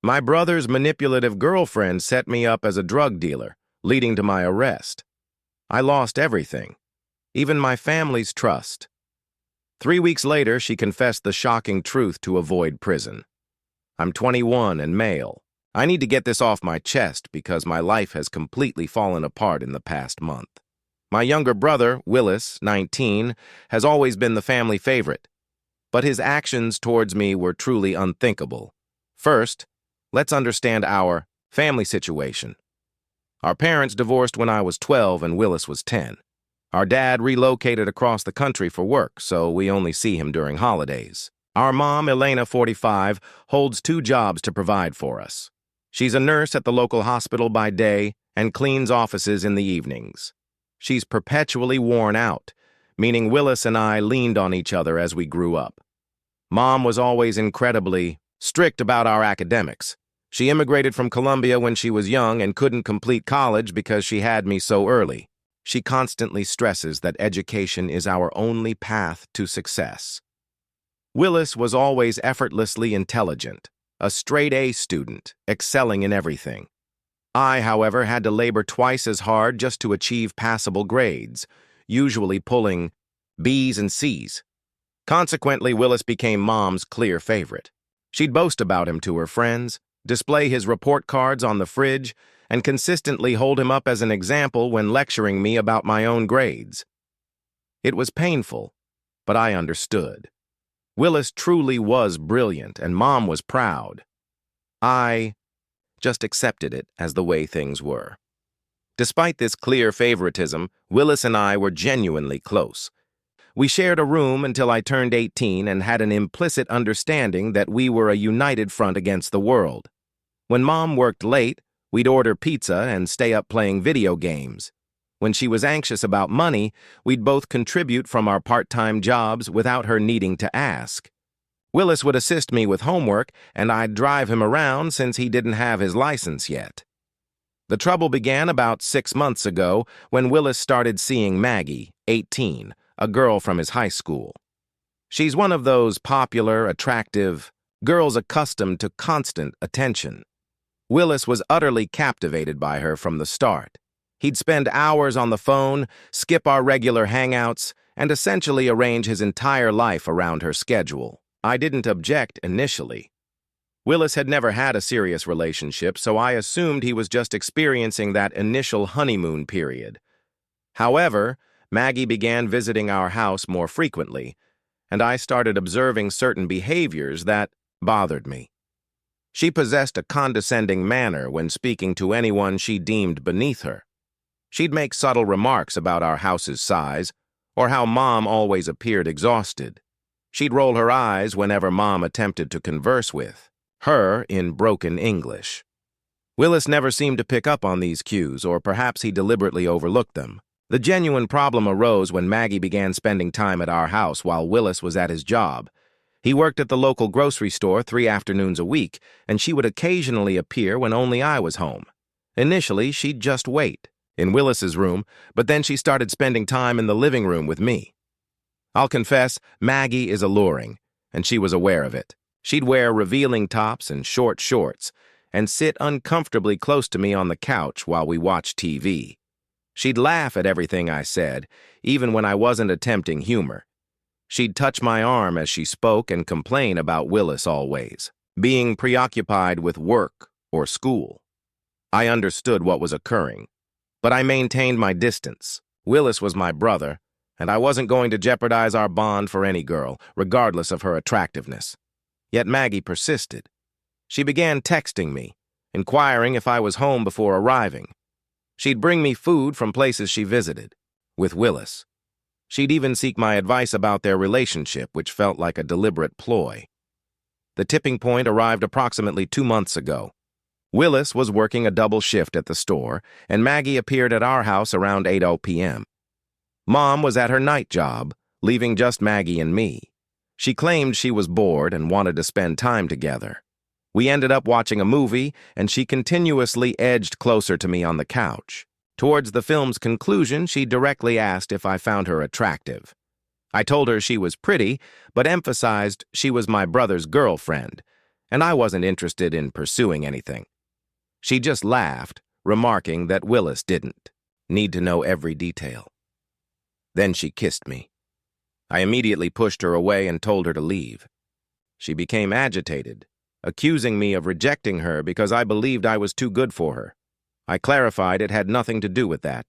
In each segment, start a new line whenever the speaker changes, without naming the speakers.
My brother's manipulative girlfriend set me up as a drug dealer, leading to my arrest. I lost everything, even my family's trust. 3 weeks later, she confessed the shocking truth to avoid prison. I'm 21 and male. I need to get this off my chest because my life has completely fallen apart in the past month. My younger brother, Willis, 19, has always been the family favorite, but his actions towards me were truly unthinkable. First, let's understand our family situation. Our parents divorced when I was 12 and Willis was 10. Our dad relocated across the country for work, so we only see him during holidays. Our mom, Elena, 45, holds 2 jobs to provide for us. She's a nurse at the local hospital by day and cleans offices in the evenings. She's perpetually worn out, meaning Willis and I leaned on each other as we grew up. Mom was always incredibly strict about our academics. She immigrated from Colombia when she was young and couldn't complete college because she had me so early. She constantly stresses that education is our only path to success. Willis was always effortlessly intelligent, a straight-A student, excelling in everything. I, however, had to labor twice as hard just to achieve passable grades, usually pulling B's and C's. Consequently, Willis became Mom's clear favorite. She'd boast about him to her friends, display his report cards on the fridge, and consistently hold him up as an example when lecturing me about my own grades. It was painful, but I understood. Willis truly was brilliant, and Mom was proud. I just accepted it as the way things were. Despite this clear favoritism, Willis and I were genuinely close. We shared a room until I turned 18 and had an implicit understanding that we were a united front against the world. When Mom worked late, we'd order pizza and stay up playing video games. When she was anxious about money, we'd both contribute from our part-time jobs without her needing to ask. Willis would assist me with homework, and I'd drive him around since he didn't have his license yet. The trouble began about 6 months ago when Willis started seeing Maggie, 18, a girl from his high school. She's one of those popular, attractive girls accustomed to constant attention. Willis was utterly captivated by her from the start. He'd spend hours on the phone, skip our regular hangouts, and essentially arrange his entire life around her schedule. I didn't object initially. Willis had never had a serious relationship, so I assumed he was just experiencing that initial honeymoon period. However, Maggie began visiting our house more frequently, and I started observing certain behaviors that bothered me. She possessed a condescending manner when speaking to anyone she deemed beneath her. She'd make subtle remarks about our house's size, or how Mom always appeared exhausted. She'd roll her eyes whenever Mom attempted to converse with her in broken English. Willis never seemed to pick up on these cues, or perhaps he deliberately overlooked them. The genuine problem arose when Maggie began spending time at our house while Willis was at his job. He worked at the local grocery store 3 afternoons a week, and she would occasionally appear when only I was home. Initially, she'd just wait in Willis's room, but then she started spending time in the living room with me. I'll confess, Maggie is alluring, and she was aware of it. She'd wear revealing tops and short shorts, and sit uncomfortably close to me on the couch while we watched TV. She'd laugh at everything I said, even when I wasn't attempting humor. She'd touch my arm as she spoke and complain about Willis always, being preoccupied with work or school. I understood what was occurring, but I maintained my distance. Willis was my brother, and I wasn't going to jeopardize our bond for any girl, regardless of her attractiveness. Yet Maggie persisted. She began texting me, inquiring if I was home before arriving. She'd bring me food from places she visited, with Willis. She'd even seek my advice about their relationship, which felt like a deliberate ploy. The tipping point arrived approximately 2 months ago. Willis was working a double shift at the store, and Maggie appeared at our house around 8 p.m. Mom was at her night job, leaving just Maggie and me. She claimed she was bored and wanted to spend time together. We ended up watching a movie, and she continuously edged closer to me on the couch. Towards the film's conclusion, she directly asked if I found her attractive. I told her she was pretty, but emphasized she was my brother's girlfriend, and I wasn't interested in pursuing anything. She just laughed, remarking that Willis didn't need to know every detail. Then she kissed me. I immediately pushed her away and told her to leave. She became agitated, accusing me of rejecting her because I believed I was too good for her. I clarified it had nothing to do with that.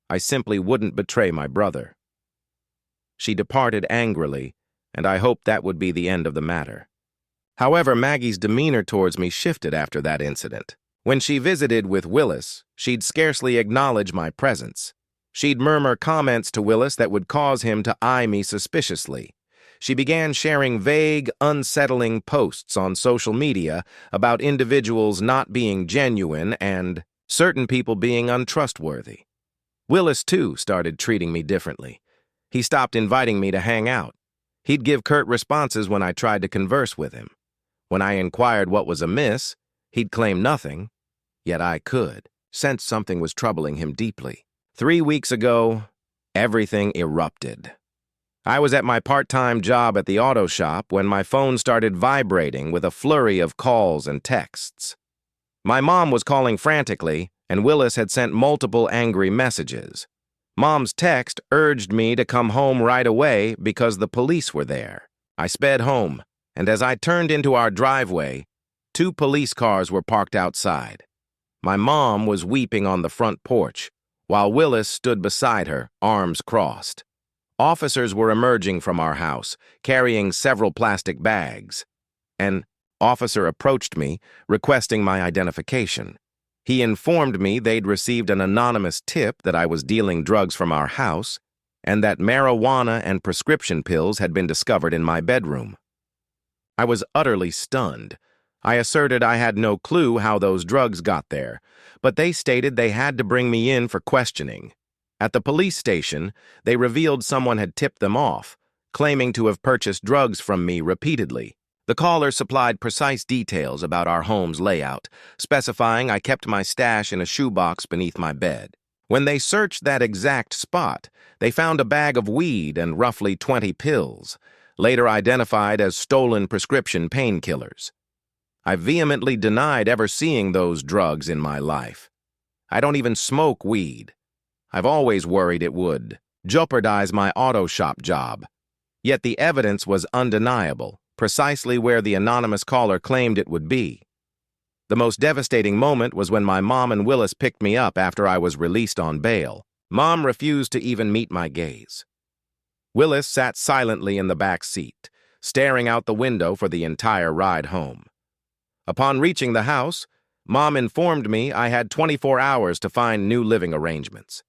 I simply wouldn't betray my brother. She departed angrily, and I hoped that would be the end of the matter. However, Maggie's demeanor towards me shifted after that incident. When she visited with Willis, she'd scarcely acknowledge my presence. She'd murmur comments to Willis that would cause him to eye me suspiciously. She began sharing vague, unsettling posts on social media about individuals not being genuine and certain people being untrustworthy. Willis, too, started treating me differently. He stopped inviting me to hang out. He'd give curt responses when I tried to converse with him. When I inquired what was amiss, he'd claim nothing, yet I could sense something was troubling him deeply. 3 weeks ago, everything erupted. I was at my part-time job at the auto shop when my phone started vibrating with a flurry of calls and texts. My mom was calling frantically, and Willis had sent multiple angry messages. Mom's text urged me to come home right away because the police were there. I sped home, and as I turned into our driveway, 2 police cars were parked outside. My mom was weeping on the front porch, while Willis stood beside her, arms crossed. Officers were emerging from our house, carrying several plastic bags. An officer approached me, requesting my identification. He informed me they'd received an anonymous tip that I was dealing drugs from our house, and that marijuana and prescription pills had been discovered in my bedroom. I was utterly stunned. I asserted I had no clue how those drugs got there, but they stated they had to bring me in for questioning. At the police station, they revealed someone had tipped them off, claiming to have purchased drugs from me repeatedly. The caller supplied precise details about our home's layout, specifying I kept my stash in a shoebox beneath my bed. When they searched that exact spot, they found a bag of weed and roughly 20 pills, later identified as stolen prescription painkillers. I vehemently denied ever seeing those drugs in my life. I don't even smoke weed. I've always worried it would jeopardize my auto shop job. Yet the evidence was undeniable, precisely where the anonymous caller claimed it would be. The most devastating moment was when my mom and Willis picked me up after I was released on bail. Mom refused to even meet my gaze. Willis sat silently in the back seat, staring out the window for the entire ride home. Upon reaching the house, Mom informed me I had 24 hours to find new living arrangements.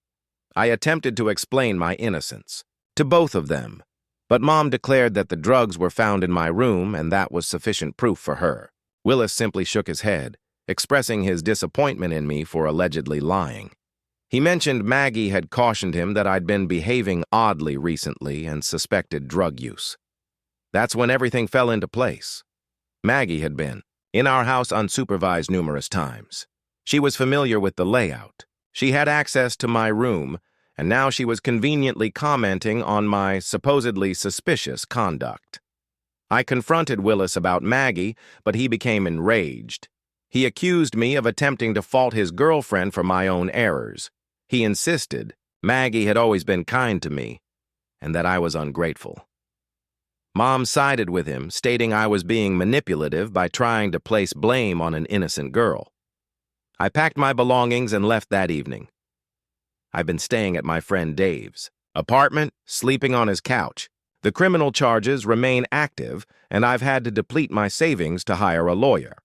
I attempted to explain my innocence to both of them, but Mom declared that the drugs were found in my room and that was sufficient proof for her. Willis simply shook his head, expressing his disappointment in me for allegedly lying. He mentioned Maggie had cautioned him that I'd been behaving oddly recently and suspected drug use. That's when everything fell into place. Maggie had been in our house unsupervised numerous times. She was familiar with the layout. She had access to my room, and now she was conveniently commenting on my supposedly suspicious conduct. I confronted Willis about Maggie, but he became enraged. He accused me of attempting to fault his girlfriend for my own errors. He insisted Maggie had always been kind to me, and that I was ungrateful. Mom sided with him, stating I was being manipulative by trying to place blame on an innocent girl. I packed my belongings and left that evening. I've been staying at my friend Dave's apartment, sleeping on his couch. The criminal charges remain active, and I've had to deplete my savings to hire a lawyer.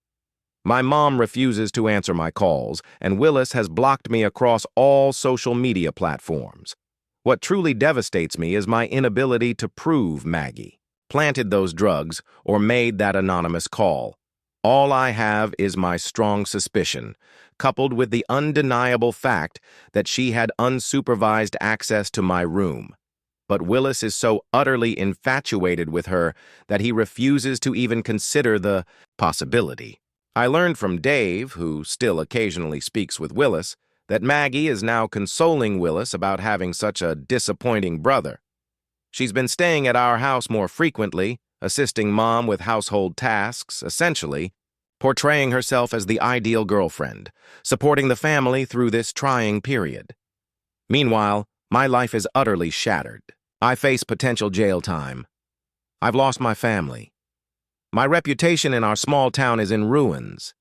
My mom refuses to answer my calls, and Willis has blocked me across all social media platforms. What truly devastates me is my inability to prove Maggie planted those drugs or made that anonymous call. All I have is my strong suspicion, coupled with the undeniable fact that she had unsupervised access to my room. But Willis is so utterly infatuated with her that he refuses to even consider the possibility. I learned from Dave, who still occasionally speaks with Willis, that Maggie is now consoling Willis about having such a disappointing brother. She's been staying at our house more frequently, assisting mom with household tasks, essentially, portraying herself as the ideal girlfriend, supporting the family through this trying period. Meanwhile, my life is utterly shattered. I face potential jail time. I've lost my family. My reputation in our small town is in ruins.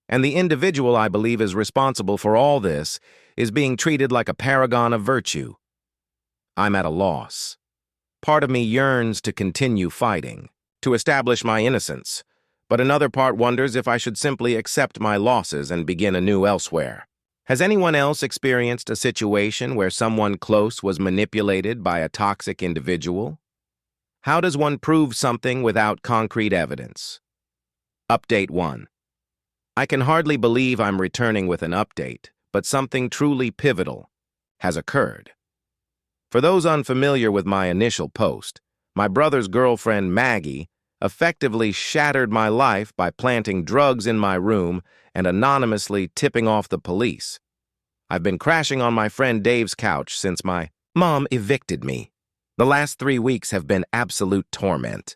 And the individual I believe is responsible for all this is being treated like a paragon of virtue. I'm at a loss. Part of me yearns to continue fighting, to establish my innocence, but another part wonders if I should simply accept my losses and begin anew elsewhere. Has anyone else experienced a situation where someone close was manipulated by a toxic individual? How does one prove something without concrete evidence? Update 1. I can hardly believe I'm returning with an update, but something truly pivotal has occurred. For those unfamiliar with my initial post, my brother's girlfriend, Maggie, effectively shattered my life by planting drugs in my room and anonymously tipping off the police. I've been crashing on my friend Dave's couch since my mom evicted me. The last 3 weeks have been absolute torment.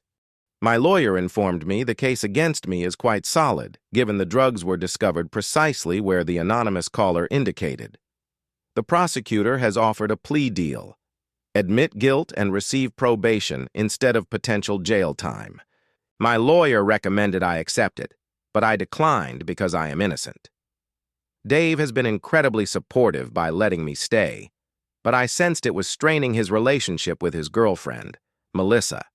My lawyer informed me the case against me is quite solid, given the drugs were discovered precisely where the anonymous caller indicated. The prosecutor has offered a plea deal: admit guilt and receive probation instead of potential jail time. My lawyer recommended I accept it, but I declined because I am innocent. Dave has been incredibly supportive by letting me stay, but I sensed it was straining his relationship with his girlfriend, Melissa.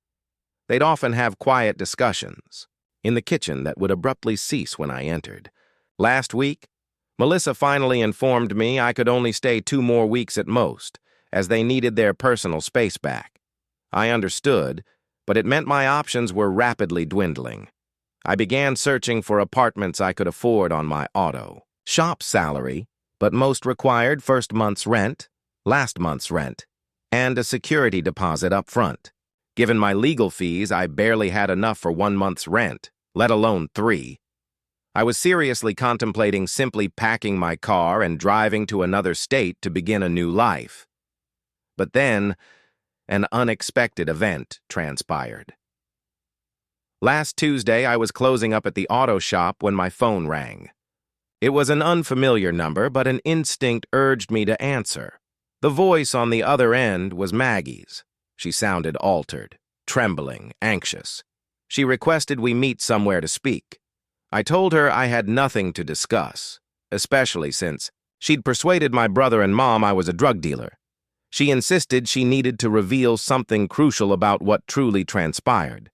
They'd often have quiet discussions in the kitchen that would abruptly cease when I entered. Last week, Melissa finally informed me I could only stay 2 more weeks at most, as they needed their personal space back. I understood, but it meant my options were rapidly dwindling. I began searching for apartments I could afford on my auto, shop salary, but most required first month's rent, last month's rent, and a security deposit up front. Given my legal fees, I barely had enough for 1 month's rent, let alone 3. I was seriously contemplating simply packing my car and driving to another state to begin a new life. But then, an unexpected event transpired. Last Tuesday, I was closing up at the auto shop when my phone rang. It was an unfamiliar number, but an instinct urged me to answer. The voice on the other end was Maggie's. She sounded altered, trembling, anxious. She requested we meet somewhere to speak. I told her I had nothing to discuss, especially since she'd persuaded my brother and mom I was a drug dealer. She insisted she needed to reveal something crucial about what truly transpired.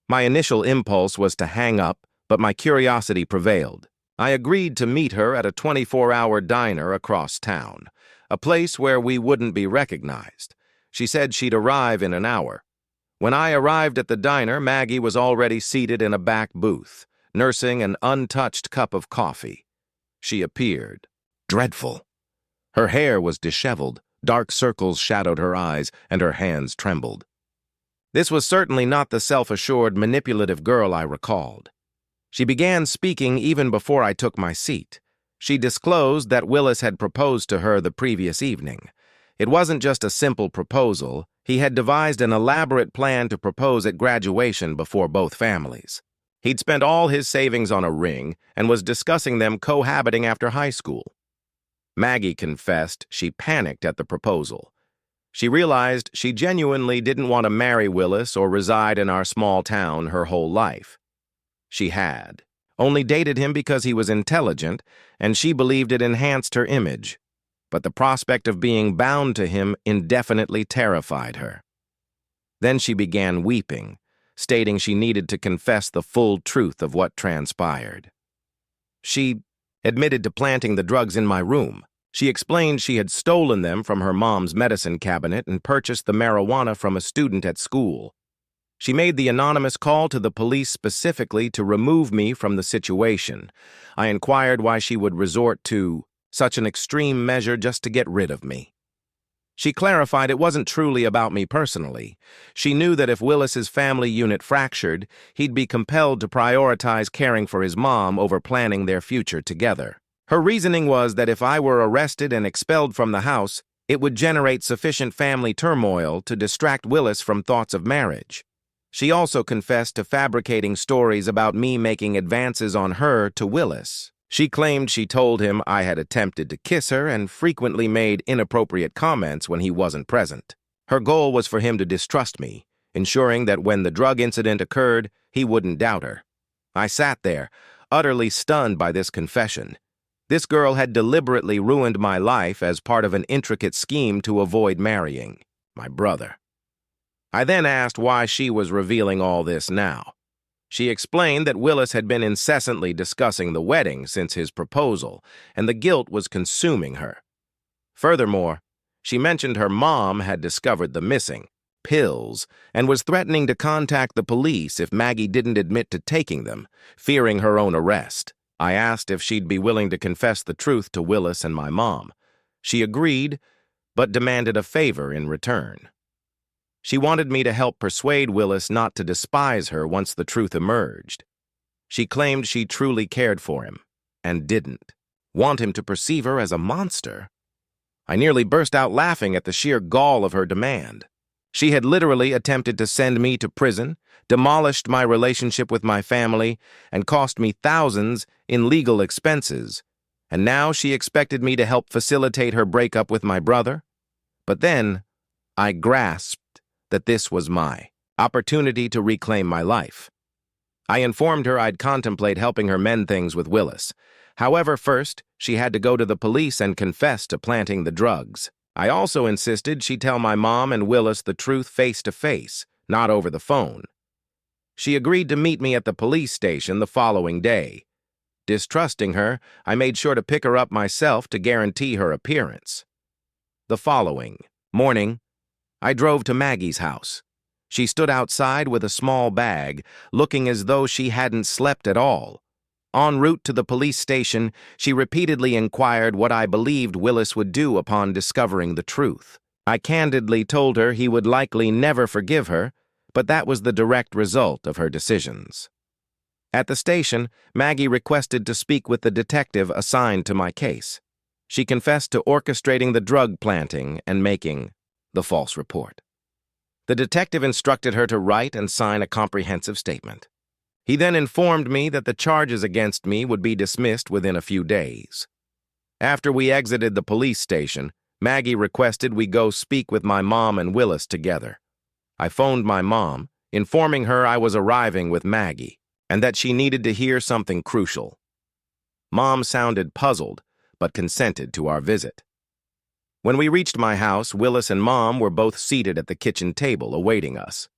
My initial impulse was to hang up, but my curiosity prevailed. I agreed to meet her at a 24-hour diner across town, a place where we wouldn't be recognized. She said she'd arrive in an hour. When I arrived at the diner, Maggie was already seated in a back booth, nursing an untouched cup of coffee. She appeared dreadful. Her hair was disheveled, dark circles shadowed her eyes, and her hands trembled. This was certainly not the self-assured, manipulative girl I recalled. She began speaking even before I took my seat. She disclosed that Willis had proposed to her the previous evening. It wasn't just a simple proposal. He had devised an elaborate plan to propose at graduation before both families. He'd spent all his savings on a ring and was discussing them cohabiting after high school. Maggie confessed she panicked at the proposal. She realized she genuinely didn't want to marry Willis or reside in our small town her whole life. She had only dated him because he was intelligent, and she believed it enhanced her image. But the prospect of being bound to him indefinitely terrified her. Then she began weeping, stating she needed to confess the full truth of what transpired. She admitted to planting the drugs in my room. She explained she had stolen them from her mom's medicine cabinet and purchased the marijuana from a student at school. She made the anonymous call to the police specifically to remove me from the situation. I inquired why she would resort to such an extreme measure just to get rid of me. She clarified it wasn't truly about me personally. She knew that if Willis's family unit fractured, he'd be compelled to prioritize caring for his mom over planning their future together. Her reasoning was that if I were arrested and expelled from the house, it would generate sufficient family turmoil to distract Willis from thoughts of marriage. She also confessed to fabricating stories about me making advances on her to Willis. She claimed she told him I had attempted to kiss her and frequently made inappropriate comments when he wasn't present. Her goal was for him to distrust me, ensuring that when the drug incident occurred, he wouldn't doubt her. I sat there, utterly stunned by this confession. This girl had deliberately ruined my life as part of an intricate scheme to avoid marrying my brother. I then asked why she was revealing all this now. She explained that Willis had been incessantly discussing the wedding since his proposal, and the guilt was consuming her. Furthermore, she mentioned her mom had discovered the missing pills and was threatening to contact the police if Maggie didn't admit to taking them, fearing her own arrest. I asked if she'd be willing to confess the truth to Willis and my mom. She agreed, but demanded a favor in return. She wanted me to help persuade Willis not to despise her once the truth emerged. She claimed she truly cared for him, and didn't want him to perceive her as a monster. I nearly burst out laughing at the sheer gall of her demand. She had literally attempted to send me to prison, demolished my relationship with my family, and cost me thousands in legal expenses. And now she expected me to help facilitate her breakup with my brother? But then I grasped that this was my opportunity to reclaim my life. I informed her I'd contemplate helping her mend things with Willis. However, first, she had to go to the police and confess to planting the drugs. I also insisted she tell my mom and Willis the truth face-to-face, not over the phone. She agreed to meet me at the police station the following day. Distrusting her, I made sure to pick her up myself to guarantee her appearance. The following morning, I drove to Maggie's house. She stood outside with a small bag, looking as though she hadn't slept at all. En route to the police station, she repeatedly inquired what I believed Willis would do upon discovering the truth. I candidly told her he would likely never forgive her, but that was the direct result of her decisions. At the station, Maggie requested to speak with the detective assigned to my case. She confessed to orchestrating the drug planting and making the false report. The detective instructed her to write and sign a comprehensive statement. He then informed me that the charges against me would be dismissed within a few days. After we exited the police station, Maggie requested we go speak with my mom and Willis together. I phoned my mom, informing her I was arriving with Maggie and that she needed to hear something crucial. Mom sounded puzzled, but consented to our visit. When we reached my house, Willis and Mom were both seated at the kitchen table awaiting us.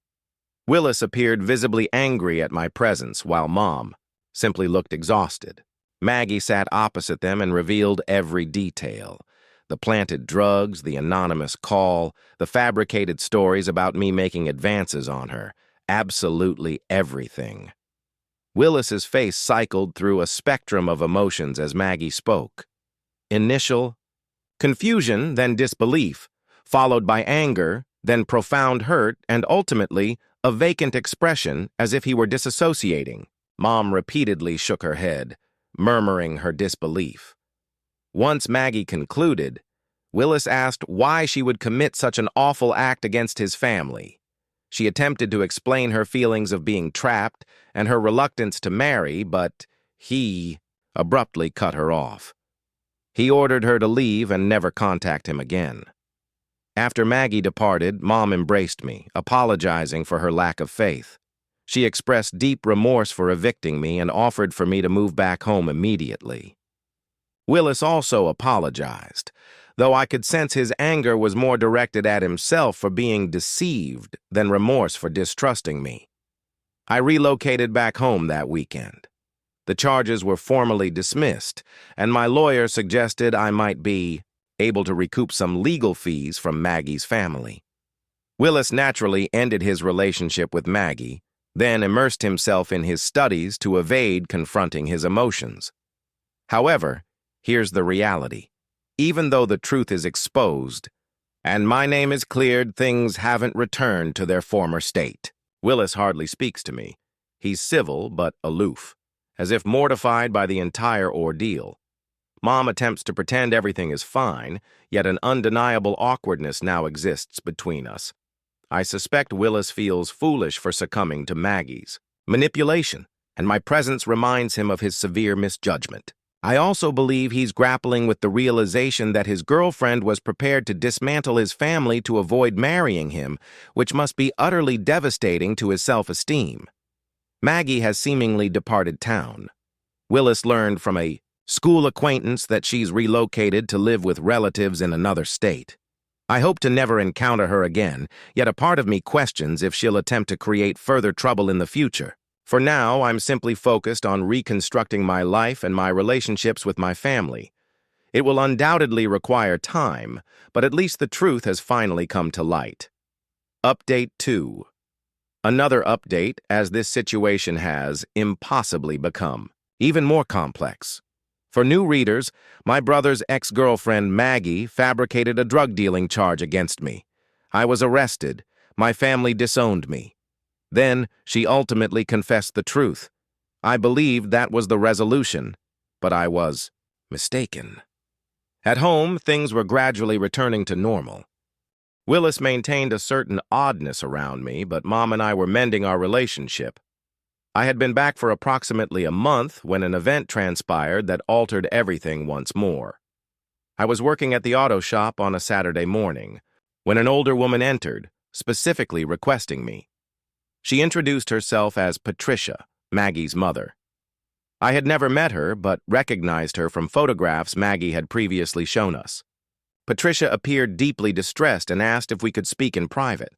Willis appeared visibly angry at my presence, while Mom simply looked exhausted. Maggie sat opposite them and revealed every detail. The planted drugs, the anonymous call, the fabricated stories about me making advances on her. Absolutely everything. Willis's face cycled through a spectrum of emotions as Maggie spoke. Initial confusion, then disbelief, followed by anger, then profound hurt, and ultimately a vacant expression as if he were disassociating. Mom repeatedly shook her head, murmuring her disbelief. Once Maggie concluded, Willis asked why she would commit such an awful act against his family. She attempted to explain her feelings of being trapped and her reluctance to marry, but he abruptly cut her off. He ordered her to leave and never contact him again. After Maggie departed, Mom embraced me, apologizing for her lack of faith. She expressed deep remorse for evicting me and offered for me to move back home immediately. Willis also apologized, though I could sense his anger was more directed at himself for being deceived than remorse for distrusting me. I relocated back home that weekend. The charges were formally dismissed, and my lawyer suggested I might be able to recoup some legal fees from Maggie's family. Willis naturally ended his relationship with Maggie, then immersed himself in his studies to evade confronting his emotions. However, here's the reality. Even though the truth is exposed, and my name is cleared, things haven't returned to their former state. Willis hardly speaks to me. He's civil but aloof, as if mortified by the entire ordeal. Mom attempts to pretend everything is fine, yet an undeniable awkwardness now exists between us. I suspect Willis feels foolish for succumbing to Maggie's manipulation, and my presence reminds him of his severe misjudgment. I also believe he's grappling with the realization that his girlfriend was prepared to dismantle his family to avoid marrying him, which must be utterly devastating to his self-esteem. Maggie has seemingly departed town. Willis learned from a school acquaintance that she's relocated to live with relatives in another state. I hope to never encounter her again, yet a part of me questions if she'll attempt to create further trouble in the future. For now, I'm simply focused on reconstructing my life and my relationships with my family. It will undoubtedly require time, but at least the truth has finally come to light. Update 2. Another update, as this situation has impossibly become even more complex. For new readers, my brother's ex-girlfriend Maggie fabricated a drug-dealing charge against me. I was arrested. My family disowned me. Then, she ultimately confessed the truth. I believed that was the resolution, but I was mistaken. At home, things were gradually returning to normal. Willis maintained a certain oddness around me, but Mom and I were mending our relationship. I had been back for approximately a month when an event transpired that altered everything once more. I was working at the auto shop on a Saturday morning when an older woman entered, specifically requesting me. She introduced herself as Patricia, Maggie's mother. I had never met her, but recognized her from photographs Maggie had previously shown us. Patricia appeared deeply distressed and asked if we could speak in private.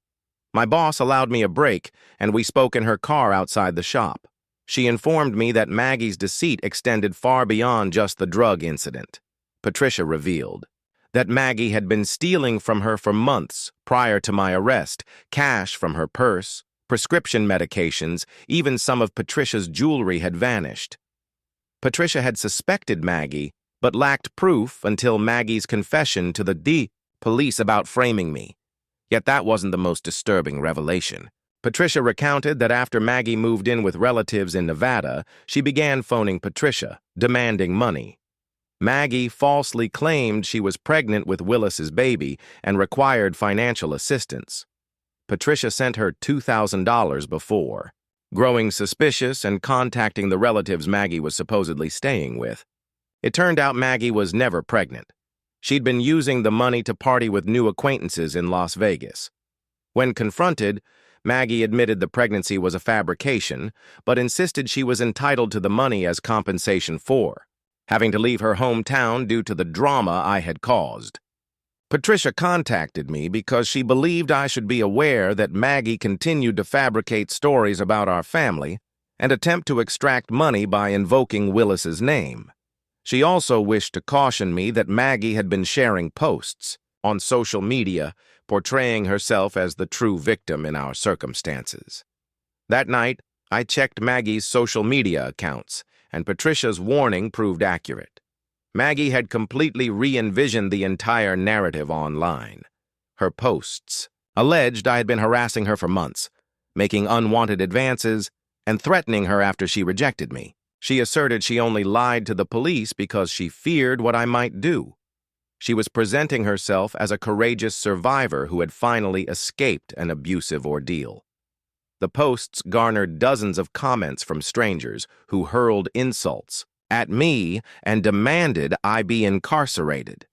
My boss allowed me a break, and we spoke in her car outside the shop. She informed me that Maggie's deceit extended far beyond just the drug incident. Patricia revealed that Maggie had been stealing from her for months prior to my arrest, cash from her purse, prescription medications, even some of Patricia's jewelry had vanished. Patricia had suspected Maggie, but lacked proof until Maggie's confession to the police about framing me. Yet that wasn't the most disturbing revelation. Patricia recounted that after Maggie moved in with relatives in Nevada, she began phoning Patricia, demanding money. Maggie falsely claimed she was pregnant with Willis's baby and required financial assistance. Patricia sent her $2,000 before. Growing suspicious and contacting the relatives Maggie was supposedly staying with. It turned out Maggie was never pregnant. She'd been using the money to party with new acquaintances in Las Vegas. When confronted, Maggie admitted the pregnancy was a fabrication, but insisted she was entitled to the money as compensation for having to leave her hometown due to the drama I had caused. Patricia contacted me because she believed I should be aware that Maggie continued to fabricate stories about our family and attempt to extract money by invoking Willis's name. She also wished to caution me that Maggie had been sharing posts on social media portraying herself as the true victim in our circumstances. That night, I checked Maggie's social media accounts, and Patricia's warning proved accurate. Maggie had completely re-envisioned the entire narrative online. Her posts alleged I had been harassing her for months, making unwanted advances, and threatening her after she rejected me. She asserted she only lied to the police because she feared what I might do. She was presenting herself as a courageous survivor who had finally escaped an abusive ordeal. The posts garnered dozens of comments from strangers who hurled insults at me and demanded I be incarcerated.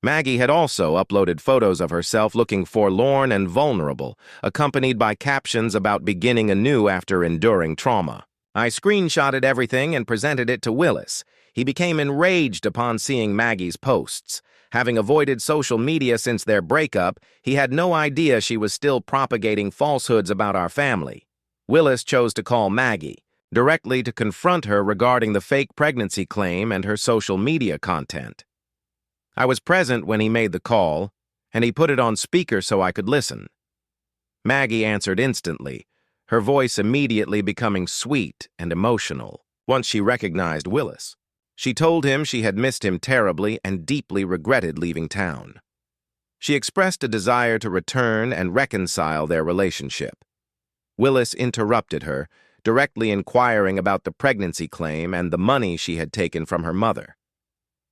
Maggie had also uploaded photos of herself looking forlorn and vulnerable, accompanied by captions about beginning anew after enduring trauma. I screenshotted everything and presented it to Willis. He became enraged upon seeing Maggie's posts. Having avoided social media since their breakup, he had no idea she was still propagating falsehoods about our family. Willis chose to call Maggie, directly to confront her regarding the fake pregnancy claim and her social media content. I was present when he made the call, and he put it on speaker so I could listen. Maggie answered instantly, her voice immediately becoming sweet and emotional once she recognized Willis. She told him she had missed him terribly and deeply regretted leaving town. She expressed a desire to return and reconcile their relationship. Willis interrupted her, directly inquiring about the pregnancy claim and the money she had taken from her mother.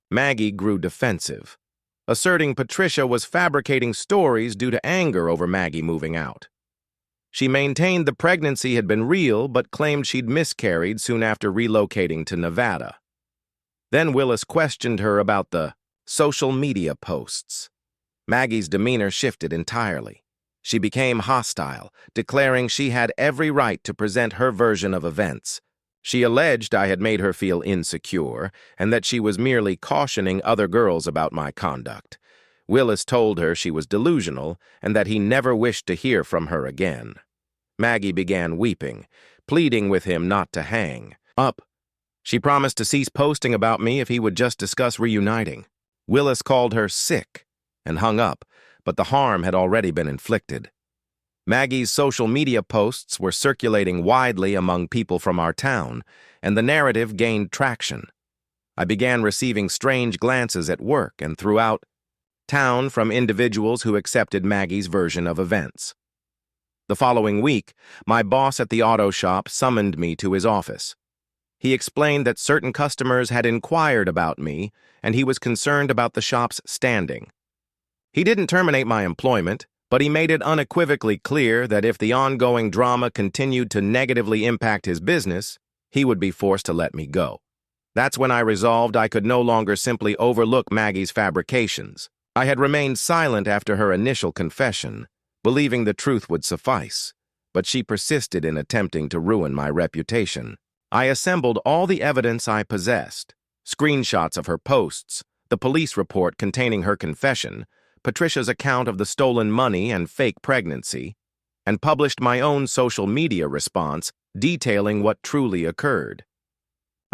Maggie grew defensive. asserting Patricia was fabricating stories due to anger over Maggie moving out. She maintained the pregnancy had been real, but claimed she'd miscarried soon after relocating to Nevada. Then Willis questioned her about the social media posts. Maggie's demeanor shifted entirely. She became hostile, declaring she had every right to present her version of events. She alleged I had made her feel insecure and that she was merely cautioning other girls about my conduct. Willis told her she was delusional and that he never wished to hear from her again. Maggie began weeping, pleading with him not to hang up. She promised to cease posting about me if he would just discuss reuniting. Willis called her sick and hung up, but the harm had already been inflicted. Maggie's social media posts were circulating widely among people from our town, and the narrative gained traction. I began receiving strange glances at work and throughout town from individuals who accepted Maggie's version of events. The following week, my boss at the auto shop summoned me to his office. He explained that certain customers had inquired about me, and he was concerned about the shop's standing. He didn't terminate my employment, but he made it unequivocally clear that if the ongoing drama continued to negatively impact his business, he would be forced to let me go. That's when I resolved I could no longer simply overlook Maggie's fabrications. I had remained silent after her initial confession, believing the truth would suffice, but she persisted in attempting to ruin my reputation. I assembled all the evidence I possessed, screenshots of her posts, the police report containing her confession, Patricia's account of the stolen money and fake pregnancy, and published my own social media response detailing what truly occurred.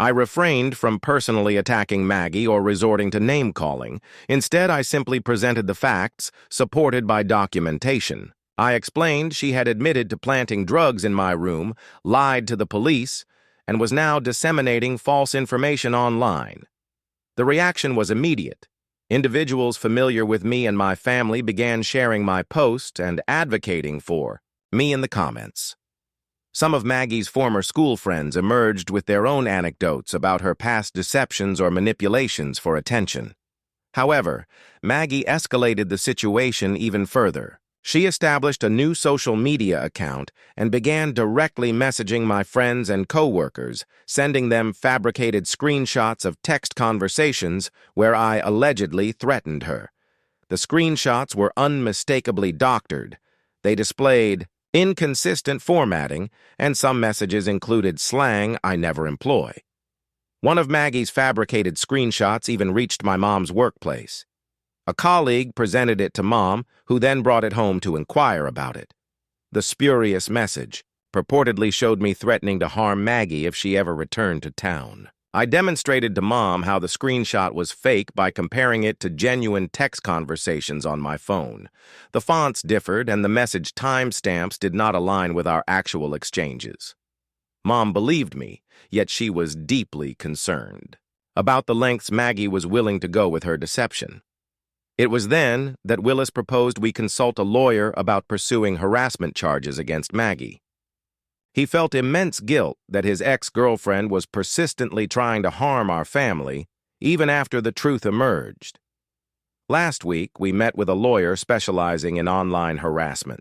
I refrained from personally attacking Maggie or resorting to name-calling. Instead, I simply presented the facts, supported by documentation. I explained she had admitted to planting drugs in my room, lied to the police, and was now disseminating false information online. The reaction was immediate. Individuals familiar with me and my family began sharing my post and advocating for me in the comments. Some of Maggie's former school friends emerged with their own anecdotes about her past deceptions or manipulations for attention. However, Maggie escalated the situation even further. She established a new social media account and began directly messaging my friends and coworkers, sending them fabricated screenshots of text conversations where I allegedly threatened her. The screenshots were unmistakably doctored. They displayed inconsistent formatting, and some messages included slang I never employ. One of Maggie's fabricated screenshots even reached my mom's workplace. A colleague presented it to Mom, who then brought it home to inquire about it. The spurious message purportedly showed me threatening to harm Maggie if she ever returned to town. I demonstrated to Mom how the screenshot was fake by comparing it to genuine text conversations on my phone. The fonts differed, and the message timestamps did not align with our actual exchanges. Mom believed me, yet she was deeply concerned about the lengths Maggie was willing to go with her deception. It was then that Willis proposed we consult a lawyer about pursuing harassment charges against Maggie. He felt immense guilt that his ex-girlfriend was persistently trying to harm our family, even after the truth emerged. Last week, we met with a lawyer specializing in online harassment.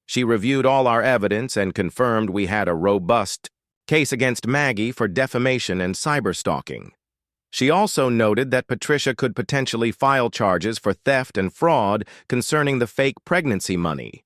She reviewed all our evidence and confirmed we had a robust case against Maggie for defamation and cyberstalking. She also noted that Patricia could potentially file charges for theft and fraud concerning the fake pregnancy money.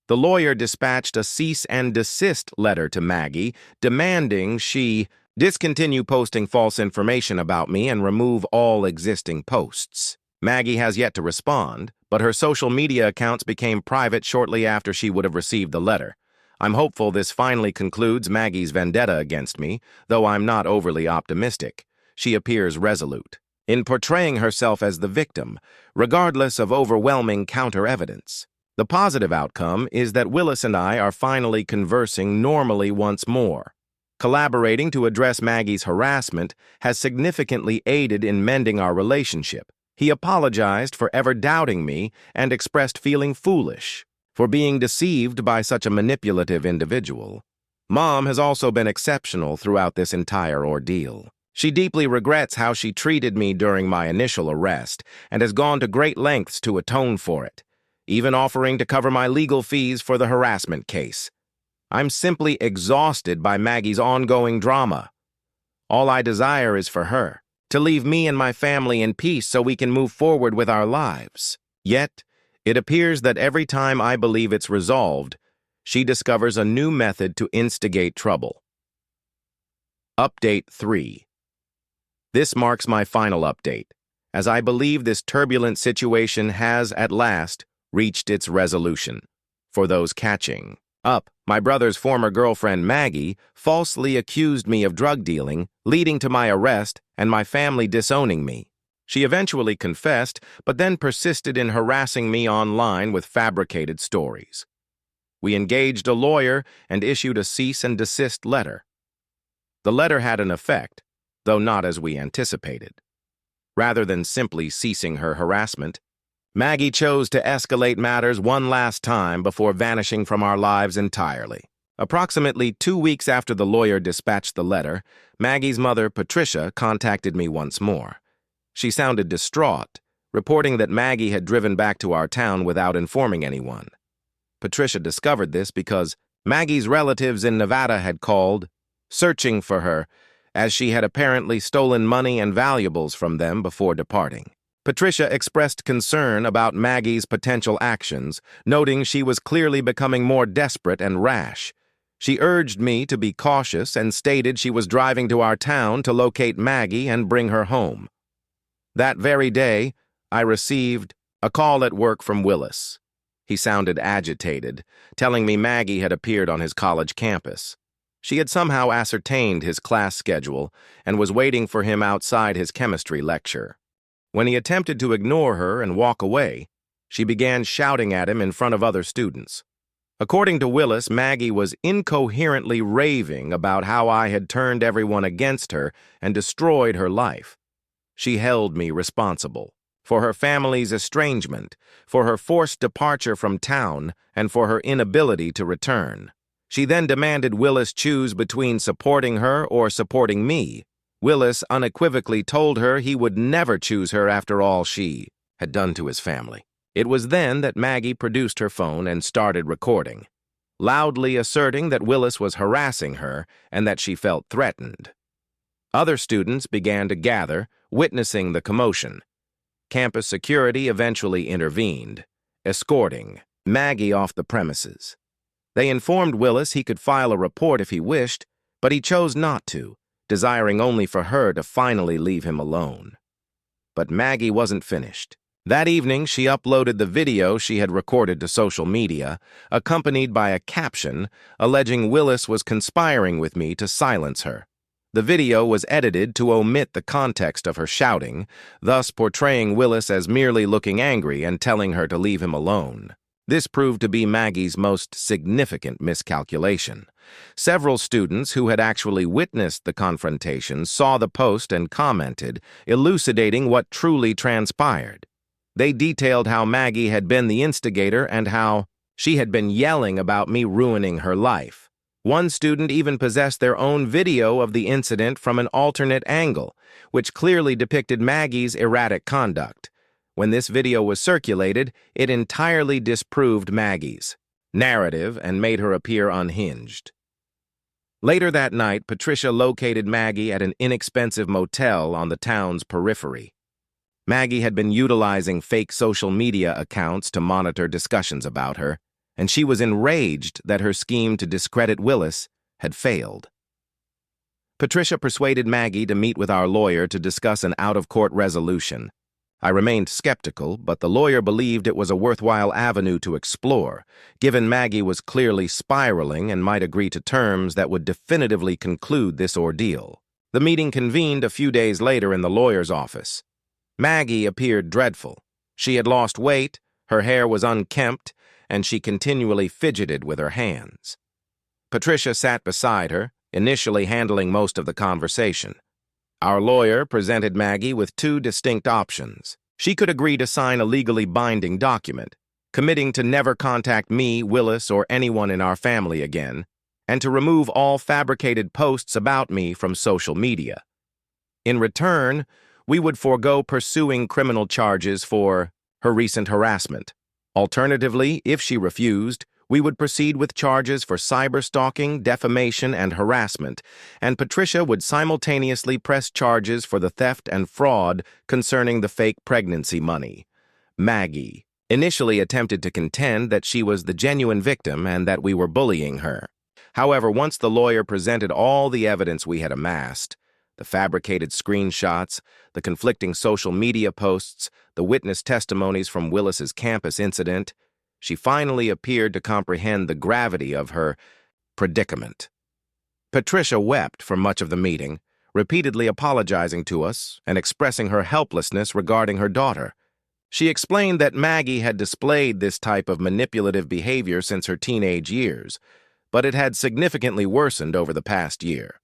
The lawyer dispatched a cease and desist letter to Maggie, demanding she discontinue posting false information about me and remove all existing posts. Maggie has yet to respond, but her social media accounts became private shortly after she would have received the letter. I'm hopeful this finally concludes Maggie's vendetta against me, though I'm not overly optimistic. She appears resolute in portraying herself as the victim, regardless of overwhelming counter-evidence. The positive outcome is that Willis and I are finally conversing normally once more. Collaborating to address Maggie's harassment has significantly aided in mending our relationship. He apologized for ever doubting me and expressed feeling foolish for being deceived by such a manipulative individual. Mom has also been exceptional throughout this entire ordeal. She deeply regrets how she treated me during my initial arrest and has gone to great lengths to atone for it, even offering to cover my legal fees for the harassment case. I'm simply exhausted by Maggie's ongoing drama. All I desire is for her to leave me and my family in peace so we can move forward with our lives. Yet, it appears that every time I believe it's resolved, she discovers a new method to instigate trouble. Update 3. This marks my final update, as I believe this turbulent situation has, at last, reached its resolution. For those catching up, my brother's former girlfriend Maggie falsely accused me of drug dealing, leading to my arrest and my family disowning me. She eventually confessed, but then persisted in harassing me online with fabricated stories. We engaged a lawyer and issued a cease and desist letter. The letter had an effect, though not as we anticipated. Rather than simply ceasing her harassment, Maggie chose to escalate matters one last time before vanishing from our lives entirely. Approximately 2 weeks after the lawyer dispatched the letter, Maggie's mother, Patricia, contacted me once more. She sounded distraught, reporting that Maggie had driven back to our town without informing anyone. Patricia discovered this because Maggie's relatives in Nevada had called, searching for her, as she had apparently stolen money and valuables from them before departing. Patricia expressed concern about Maggie's potential actions, noting she was clearly becoming more desperate and rash. She urged me to be cautious and stated she was driving to our town to locate Maggie and bring her home. That very day, I received a call at work from Willis. He sounded agitated, telling me Maggie had appeared on his college campus. She had somehow ascertained his class schedule and was waiting for him outside his chemistry lecture. When he attempted to ignore her and walk away, she began shouting at him in front of other students. According to Willis, Maggie was incoherently raving about how I had turned everyone against her and destroyed her life. She held me responsible for her family's estrangement, for her forced departure from town, and for her inability to return. She then demanded Willis choose between supporting her or supporting me. Willis unequivocally told her he would never choose her after all she had done to his family. It was then that Maggie produced her phone and started recording, loudly asserting that Willis was harassing her and that she felt threatened. Other students began to gather, witnessing the commotion. Campus security eventually intervened, escorting Maggie off the premises. They informed Willis he could file a report if he wished, but he chose not to, desiring only for her to finally leave him alone. But Maggie wasn't finished. That evening, she uploaded the video she had recorded to social media, accompanied by a caption alleging Willis was conspiring with me to silence her. The video was edited to omit the context of her shouting, thus portraying Willis as merely looking angry and telling her to leave him alone. This proved to be Maggie's most significant miscalculation. Several students who had actually witnessed the confrontation saw the post and commented, elucidating what truly transpired. They detailed how Maggie had been the instigator and how she had been yelling about me ruining her life. One student even possessed their own video of the incident from an alternate angle, which clearly depicted Maggie's erratic conduct. When this video was circulated, it entirely disproved Maggie's narrative and made her appear unhinged. Later that night, Patricia located Maggie at an inexpensive motel on the town's periphery. Maggie had been utilizing fake social media accounts to monitor discussions about her, and she was enraged that her scheme to discredit Willis had failed. Patricia persuaded Maggie to meet with our lawyer to discuss an out-of-court resolution. I remained skeptical, but the lawyer believed it was a worthwhile avenue to explore, given Maggie was clearly spiraling and might agree to terms that would definitively conclude this ordeal. The meeting convened a few days later in the lawyer's office. Maggie appeared dreadful. She had lost weight, her hair was unkempt, and she continually fidgeted with her hands. Patricia sat beside her, initially handling most of the conversation. Our lawyer presented Maggie with two distinct options. She could agree to sign a legally binding document, committing to never contact me, Willis, or anyone in our family again, and to remove all fabricated posts about me from social media. In return, we would forego pursuing criminal charges for her recent harassment. Alternatively, if she refused, we would proceed with charges for cyberstalking, defamation, and harassment, and Patricia would simultaneously press charges for the theft and fraud concerning the fake pregnancy money. Maggie initially attempted to contend that she was the genuine victim and that we were bullying her. However, once the lawyer presented all the evidence we had amassed, the fabricated screenshots, the conflicting social media posts, the witness testimonies from Willis's campus incident, she finally appeared to comprehend the gravity of her predicament. Patricia wept for much of the meeting, repeatedly apologizing to us and expressing her helplessness regarding her daughter. She explained that Maggie had displayed this type of manipulative behavior since her teenage years, but it had significantly worsened over the past year.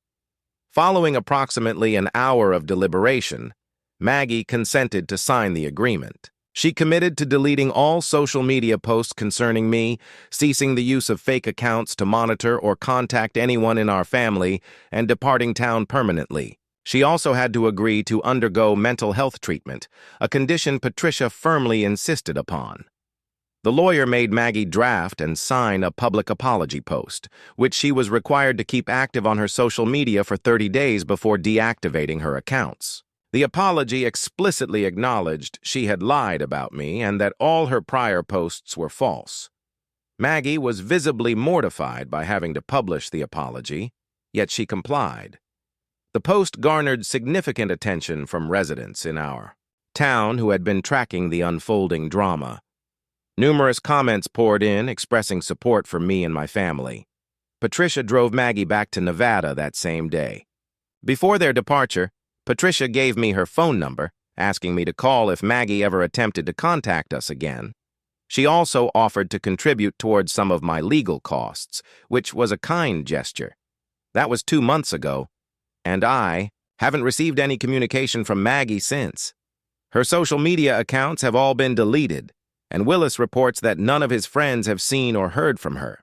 Following approximately an hour of deliberation, Maggie consented to sign the agreement. She committed to deleting all social media posts concerning me, ceasing the use of fake accounts to monitor or contact anyone in our family, and departing town permanently. She also had to agree to undergo mental health treatment, a condition Patricia firmly insisted upon. The lawyer made Maggie draft and sign a public apology post, which she was required to keep active on her social media for 30 days before deactivating her accounts. The apology explicitly acknowledged she had lied about me and that all her prior posts were false. Maggie was visibly mortified by having to publish the apology, yet she complied. The post garnered significant attention from residents in our town who had been tracking the unfolding drama. Numerous comments poured in, expressing support for me and my family. Patricia drove Maggie back to Nevada that same day. Before their departure, Patricia gave me her phone number, asking me to call if Maggie ever attempted to contact us again. She also offered to contribute towards some of my legal costs, which was a kind gesture. That was 2 months ago, and I haven't received any communication from Maggie since. Her social media accounts have all been deleted, and Willis reports that none of his friends have seen or heard from her.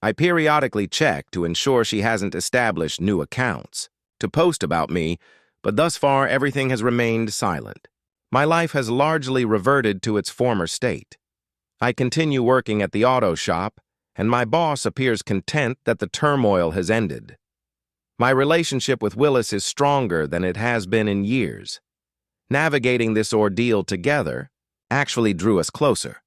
I periodically check to ensure she hasn't established new accounts to post about me, but thus far everything has remained silent. My life has largely reverted to its former state. I continue working at the auto shop, and my boss appears content that the turmoil has ended. My relationship with Willis is stronger than it has been in years. Navigating this ordeal together actually drew us closer.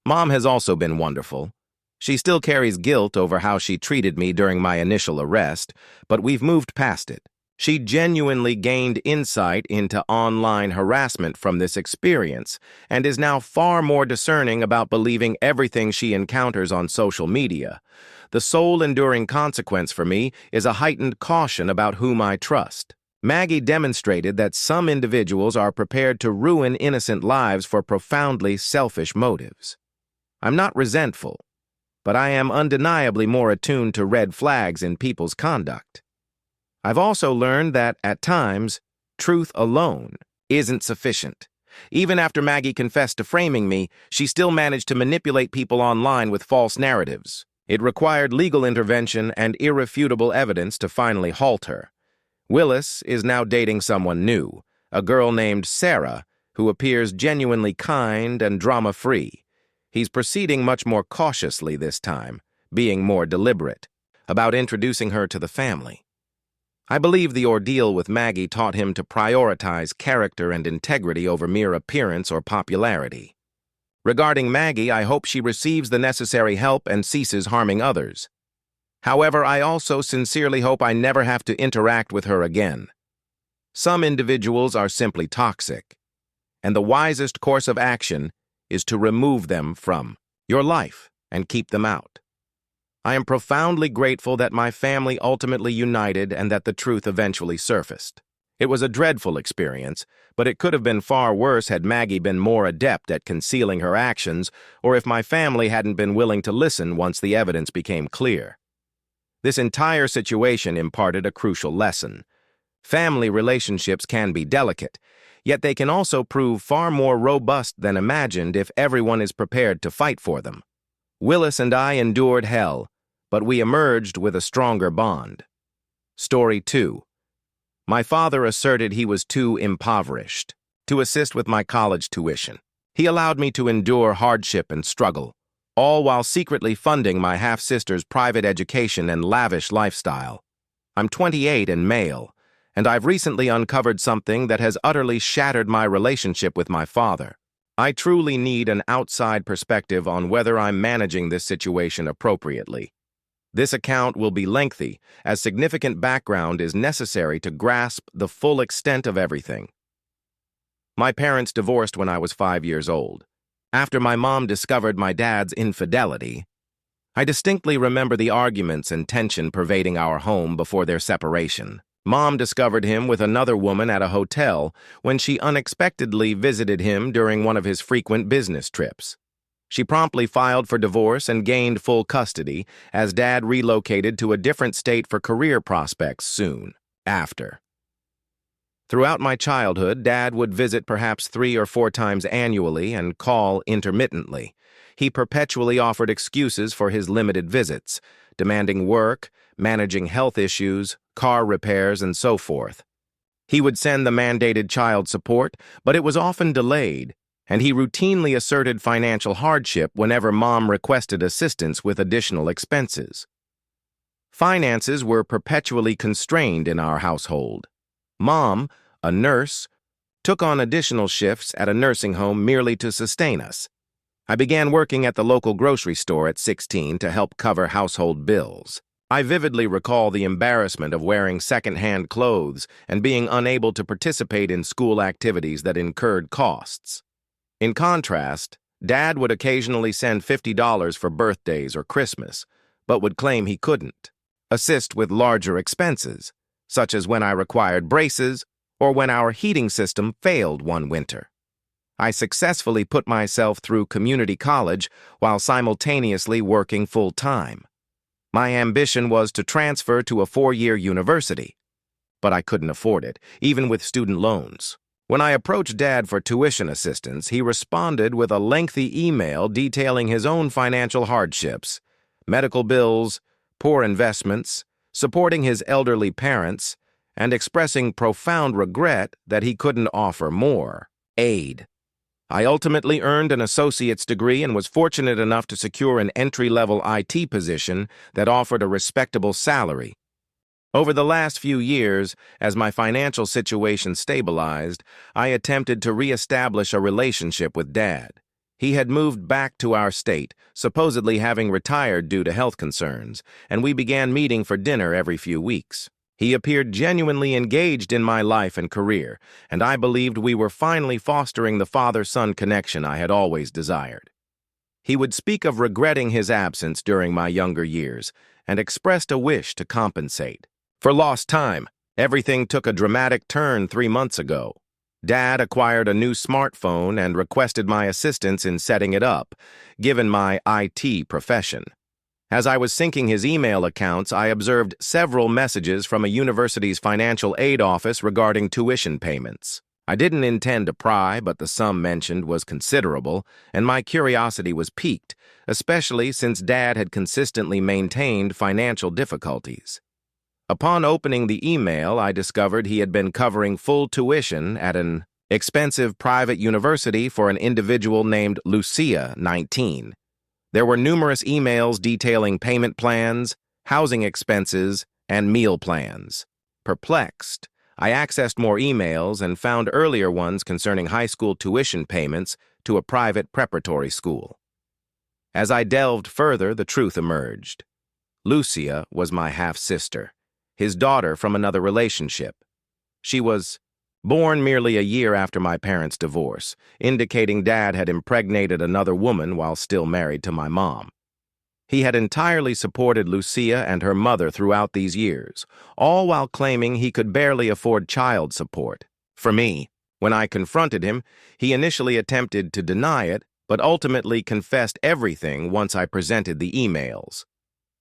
Mom has also been wonderful. She still carries guilt over how she treated me during my initial arrest, but we've moved past it. She genuinely gained insight into online harassment from this experience and is now far more discerning about believing everything she encounters on social media. The sole enduring consequence for me is a heightened caution about whom I trust. Maggie demonstrated that some individuals are prepared to ruin innocent lives for profoundly selfish motives. I'm not resentful, but I am undeniably more attuned to red flags in people's conduct. I've also learned that, at times, truth alone isn't sufficient. Even after Maggie confessed to framing me, she still managed to manipulate people online with false narratives. It required legal intervention and irrefutable evidence to finally halt her. Willis is now dating someone new, a girl named Sarah, who appears genuinely kind and drama-free. He's proceeding much more cautiously this time, being more deliberate about introducing her to the family. I believe the ordeal with Maggie taught him to prioritize character and integrity over mere appearance or popularity. Regarding Maggie, I hope she receives the necessary help and ceases harming others. However, I also sincerely hope I never have to interact with her again. Some individuals are simply toxic, and the wisest course of action is to remove them from your life and keep them out. I am profoundly grateful that my family ultimately united and that the truth eventually surfaced. It was a dreadful experience, but it could have been far worse had Maggie been more adept at concealing her actions or if my family hadn't been willing to listen once the evidence became clear. This entire situation imparted a crucial lesson. Family relationships can be delicate, yet they can also prove far more robust than imagined if everyone is prepared to fight for them. Willis and I endured hell, but we emerged with a stronger bond. Story 2. My father asserted he was too impoverished to assist with my college tuition. He allowed me to endure hardship and struggle, all while secretly funding my half-sister's private education and lavish lifestyle. I'm 28 and male, and I've recently uncovered something that has utterly shattered my relationship with my father. I truly need an outside perspective on whether I'm managing this situation appropriately. This account will be lengthy, as significant background is necessary to grasp the full extent of everything. My parents divorced when I was 5 years old. After my mom discovered my dad's infidelity, I distinctly remember the arguments and tension pervading our home before their separation. Mom discovered him with another woman at a hotel when she unexpectedly visited him during one of his frequent business trips. She promptly filed for divorce and gained full custody as Dad relocated to a different state for career prospects soon after. Throughout my childhood, Dad would visit perhaps 3 or 4 times annually and call intermittently. He perpetually offered excuses for his limited visits, demanding work, managing health issues, car repairs, and so forth. He would send the mandated child support, but it was often delayed, and he routinely asserted financial hardship whenever Mom requested assistance with additional expenses. Finances were perpetually constrained in our household. Mom, a nurse, took on additional shifts at a nursing home merely to sustain us. I began working at the local grocery store at 16 to help cover household bills. I vividly recall the embarrassment of wearing second-hand clothes and being unable to participate in school activities that incurred costs. In contrast, Dad would occasionally send $50 for birthdays or Christmas, but would claim he couldn't assist with larger expenses, such as when I required braces or when our heating system failed one winter. I successfully put myself through community college while simultaneously working full-time. My ambition was to transfer to a 4-year university, but I couldn't afford it, even with student loans. When I approached Dad for tuition assistance, he responded with a lengthy email detailing his own financial hardships, medical bills, poor investments, supporting his elderly parents, and expressing profound regret that he couldn't offer more aid. I ultimately earned an associate's degree and was fortunate enough to secure an entry-level IT position that offered a respectable salary. Over the last few years, as my financial situation stabilized, I attempted to reestablish a relationship with Dad. He had moved back to our state, supposedly having retired due to health concerns, and we began meeting for dinner every few weeks. He appeared genuinely engaged in my life and career, and I believed we were finally fostering the father-son connection I had always desired. He would speak of regretting his absence during my younger years and expressed a wish to compensate for lost time. Everything took a dramatic turn 3 months ago. Dad acquired a new smartphone and requested my assistance in setting it up, given my IT profession. As I was syncing his email accounts, I observed several messages from a university's financial aid office regarding tuition payments. I didn't intend to pry, but the sum mentioned was considerable, and my curiosity was piqued, especially since Dad had consistently maintained financial difficulties. Upon opening the email, I discovered he had been covering full tuition at an expensive private university for an individual named Lucia, 19. There were numerous emails detailing payment plans, housing expenses, and meal plans. Perplexed, I accessed more emails and found earlier ones concerning high school tuition payments to a private preparatory school. As I delved further, the truth emerged. Lucia was my half-sister, his daughter from another relationship. She was born merely a year after my parents' divorce, indicating Dad had impregnated another woman while still married to my mom. He had entirely supported Lucia and her mother throughout these years, all while claiming he could barely afford child support. For me, when I confronted him, he initially attempted to deny it, but ultimately confessed everything once I presented the emails.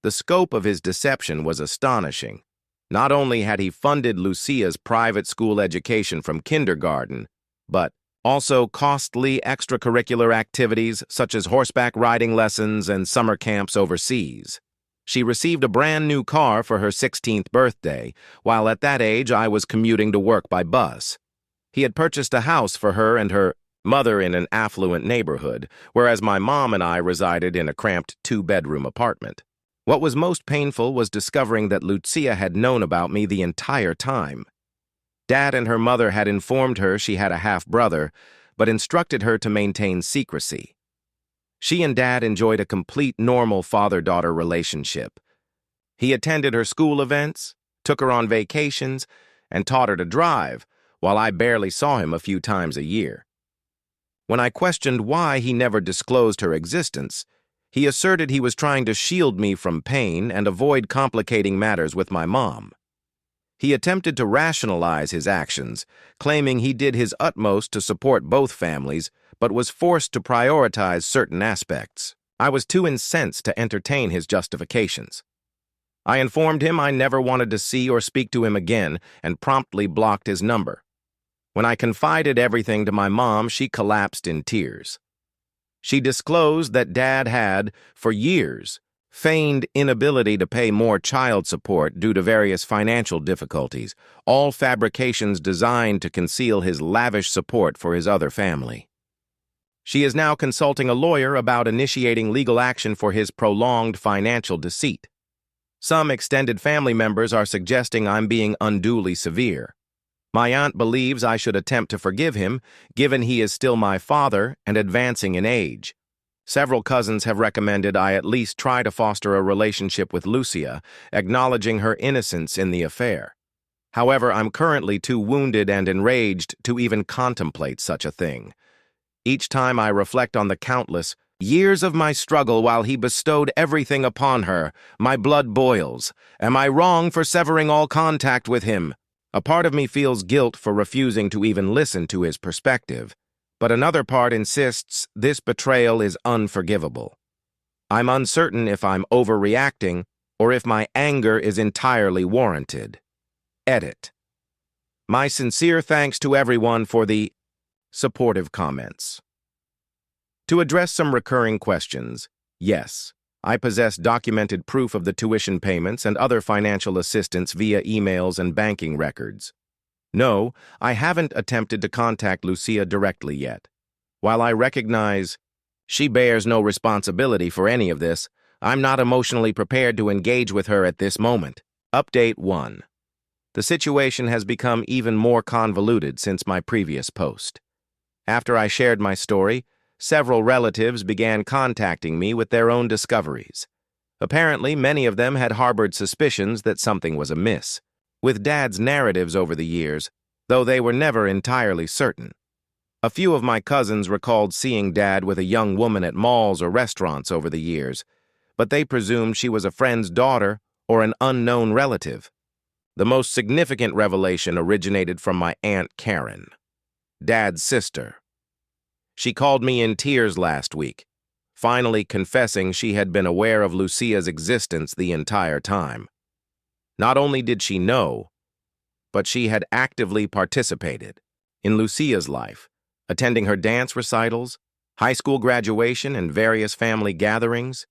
The scope of his deception was astonishing. Not only had he funded Lucia's private school education from kindergarten, but also costly extracurricular activities such as horseback riding lessons and summer camps overseas. She received a brand new car for her 16th birthday, while at that age I was commuting to work by bus. He had purchased a house for her and her mother in an affluent neighborhood, whereas my mom and I resided in a cramped two-bedroom apartment. What was most painful was discovering that Lucia had known about me the entire time. Dad and her mother had informed her she had a half-brother, but instructed her to maintain secrecy. She and Dad enjoyed a complete normal father-daughter relationship. He attended her school events, took her on vacations, and taught her to drive, while I barely saw him a few times a year. When I questioned why he never disclosed her existence, he asserted he was trying to shield me from pain and avoid complicating matters with my mom. He attempted to rationalize his actions, claiming he did his utmost to support both families, but was forced to prioritize certain aspects. I was too incensed to entertain his justifications. I informed him I never wanted to see or speak to him again and promptly blocked his number. When I confided everything to my mom, she collapsed in tears. She disclosed that Dad had, for years, feigned inability to pay more child support due to various financial difficulties, all fabrications designed to conceal his lavish support for his other family. She is now consulting a lawyer about initiating legal action for his prolonged financial deceit. Some extended family members are suggesting I'm being unduly severe. My aunt believes I should attempt to forgive him, given he is still my father and advancing in age. Several cousins have recommended I at least try to foster a relationship with Lucia, acknowledging her innocence in the affair. However, I'm currently too wounded and enraged to even contemplate such a thing. Each time I reflect on the countless years of my struggle while he bestowed everything upon her, my blood boils. Am I wrong for severing all contact with him? A part of me feels guilt for refusing to even listen to his perspective, but another part insists this betrayal is unforgivable. I'm uncertain if I'm overreacting or if my anger is entirely warranted. Edit. My sincere thanks to everyone for the supportive comments. To address some recurring questions, yes, I possess documented proof of the tuition payments and other financial assistance via emails and banking records. No, I haven't attempted to contact Lucia directly yet. While I recognize she bears no responsibility for any of this, I'm not emotionally prepared to engage with her at this moment. Update 1. The situation has become even more convoluted since my previous post. After I shared my story, several relatives began contacting me with their own discoveries. Apparently, many of them had harbored suspicions that something was amiss with Dad's narratives over the years, though they were never entirely certain. A few of my cousins recalled seeing Dad with a young woman at malls or restaurants over the years, but they presumed she was a friend's daughter or an unknown relative. The most significant revelation originated from my Aunt Karen, Dad's sister. She called me in tears last week, finally confessing she had been aware of Lucia's existence the entire time. Not only did she know, but she had actively participated in Lucia's life, attending her dance recitals, high school graduation, and various family gatherings.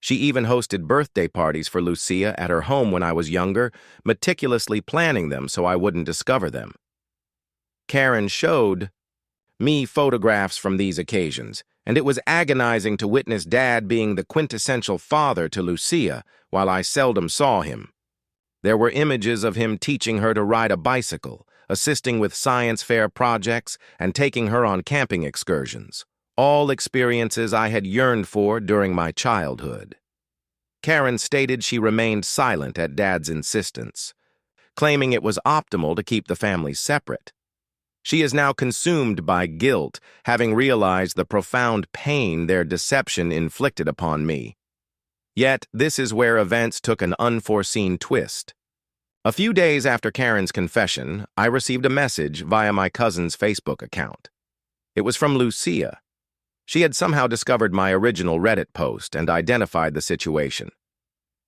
She even hosted birthday parties for Lucia at her home when I was younger, meticulously planning them so I wouldn't discover them. Karen showed me photographs from these occasions, and it was agonizing to witness Dad being the quintessential father to Lucia while I seldom saw him. There were images of him teaching her to ride a bicycle, assisting with science fair projects, and taking her on camping excursions, all experiences I had yearned for during my childhood. Karen stated she remained silent at Dad's insistence, claiming it was optimal to keep the family separate. She is now consumed by guilt, having realized the profound pain their deception inflicted upon me. Yet, this is where events took an unforeseen twist. A few days after Karen's confession, I received a message via my cousin's Facebook account. It was from Lucia. She had somehow discovered my original Reddit post and identified the situation.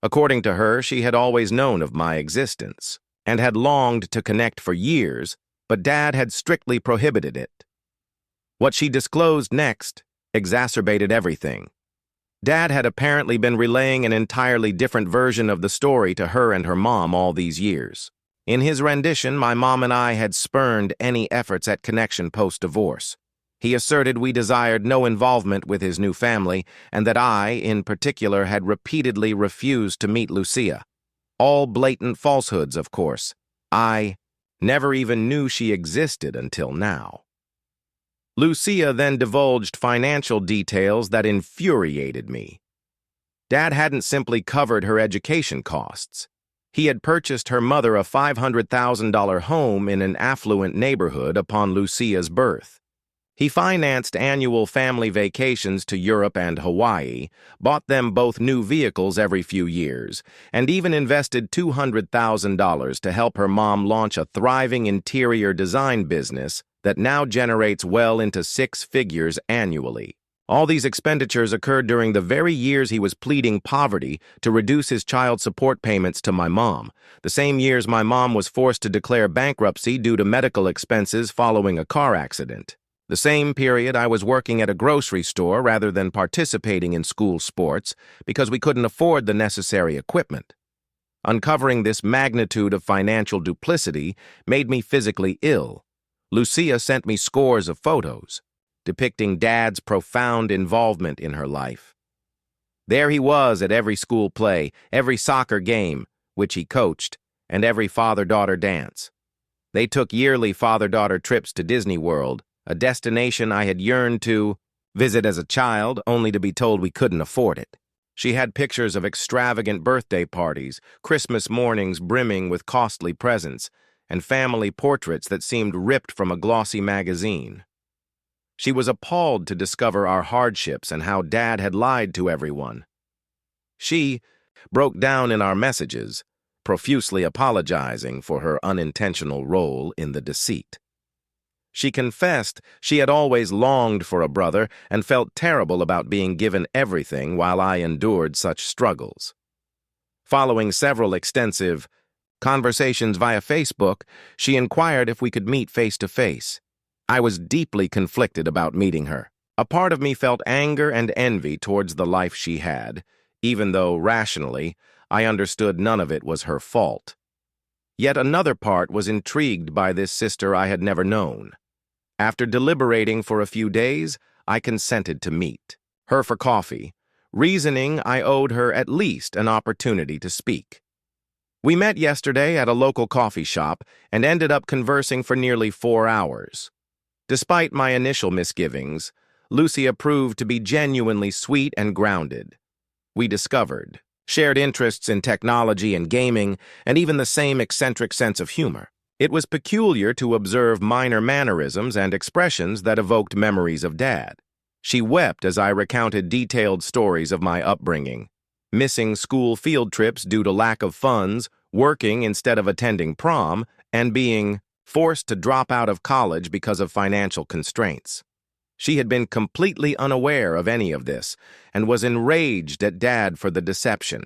According to her, she had always known of my existence and had longed to connect for years, but Dad had strictly prohibited it. What she disclosed next exacerbated everything. Dad had apparently been relaying an entirely different version of the story to her and her mom all these years. In his rendition, my mom and I had spurned any efforts at connection post-divorce. He asserted we desired no involvement with his new family, and that I, in particular, had repeatedly refused to meet Lucia. All blatant falsehoods, of course. I never even knew she existed until now. Lucia then divulged financial details that infuriated me. Dad hadn't simply covered her education costs. He had purchased her mother a $500,000 home in an affluent neighborhood upon Lucia's birth. He financed annual family vacations to Europe and Hawaii, bought them both new vehicles every few years, and even invested $200,000 to help her mom launch a thriving interior design business that now generates well into six figures annually. All these expenditures occurred during the very years he was pleading poverty to reduce his child support payments to my mom, the same years my mom was forced to declare bankruptcy due to medical expenses following a car accident. The same period I was working at a grocery store rather than participating in school sports because we couldn't afford the necessary equipment. Uncovering this magnitude of financial duplicity made me physically ill. Lucia sent me scores of photos depicting Dad's profound involvement in her life. There he was at every school play, every soccer game, which he coached, and every father-daughter dance. They took yearly father-daughter trips to Disney World, a destination I had yearned to visit as a child, only to be told we couldn't afford it. She had pictures of extravagant birthday parties, Christmas mornings brimming with costly presents, and family portraits that seemed ripped from a glossy magazine. She was appalled to discover our hardships and how Dad had lied to everyone. She broke down in our messages, profusely apologizing for her unintentional role in the deceit. She confessed she had always longed for a brother and felt terrible about being given everything while I endured such struggles. Following several extensive conversations via Facebook, she inquired if we could meet face-to-face. I was deeply conflicted about meeting her. A part of me felt anger and envy towards the life she had, even though, rationally, I understood none of it was her fault. Yet another part was intrigued by this sister I had never known. After deliberating for a few days, I consented to meet her for coffee, reasoning I owed her at least an opportunity to speak. We met yesterday at a local coffee shop and ended up conversing for nearly 4 hours. Despite my initial misgivings, Lucia proved to be genuinely sweet and grounded. We discovered shared interests in technology and gaming, and even the same eccentric sense of humor. It was peculiar to observe minor mannerisms and expressions that evoked memories of Dad. She wept as I recounted detailed stories of my upbringing, missing school field trips due to lack of funds, working instead of attending prom, and being forced to drop out of college because of financial constraints. She had been completely unaware of any of this and was enraged at Dad for the deception.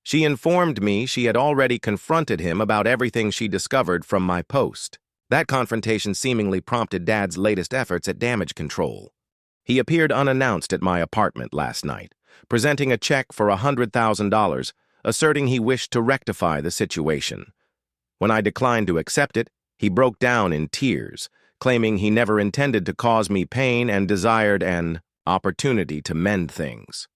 She informed me she had already confronted him about everything she discovered from my post. That confrontation seemingly prompted Dad's latest efforts at damage control. He appeared unannounced at my apartment last night, presenting a check for $100,000, asserting he wished to rectify the situation. When I declined to accept it, he broke down in tears, claiming he never intended to cause me pain and desired an opportunity to mend things.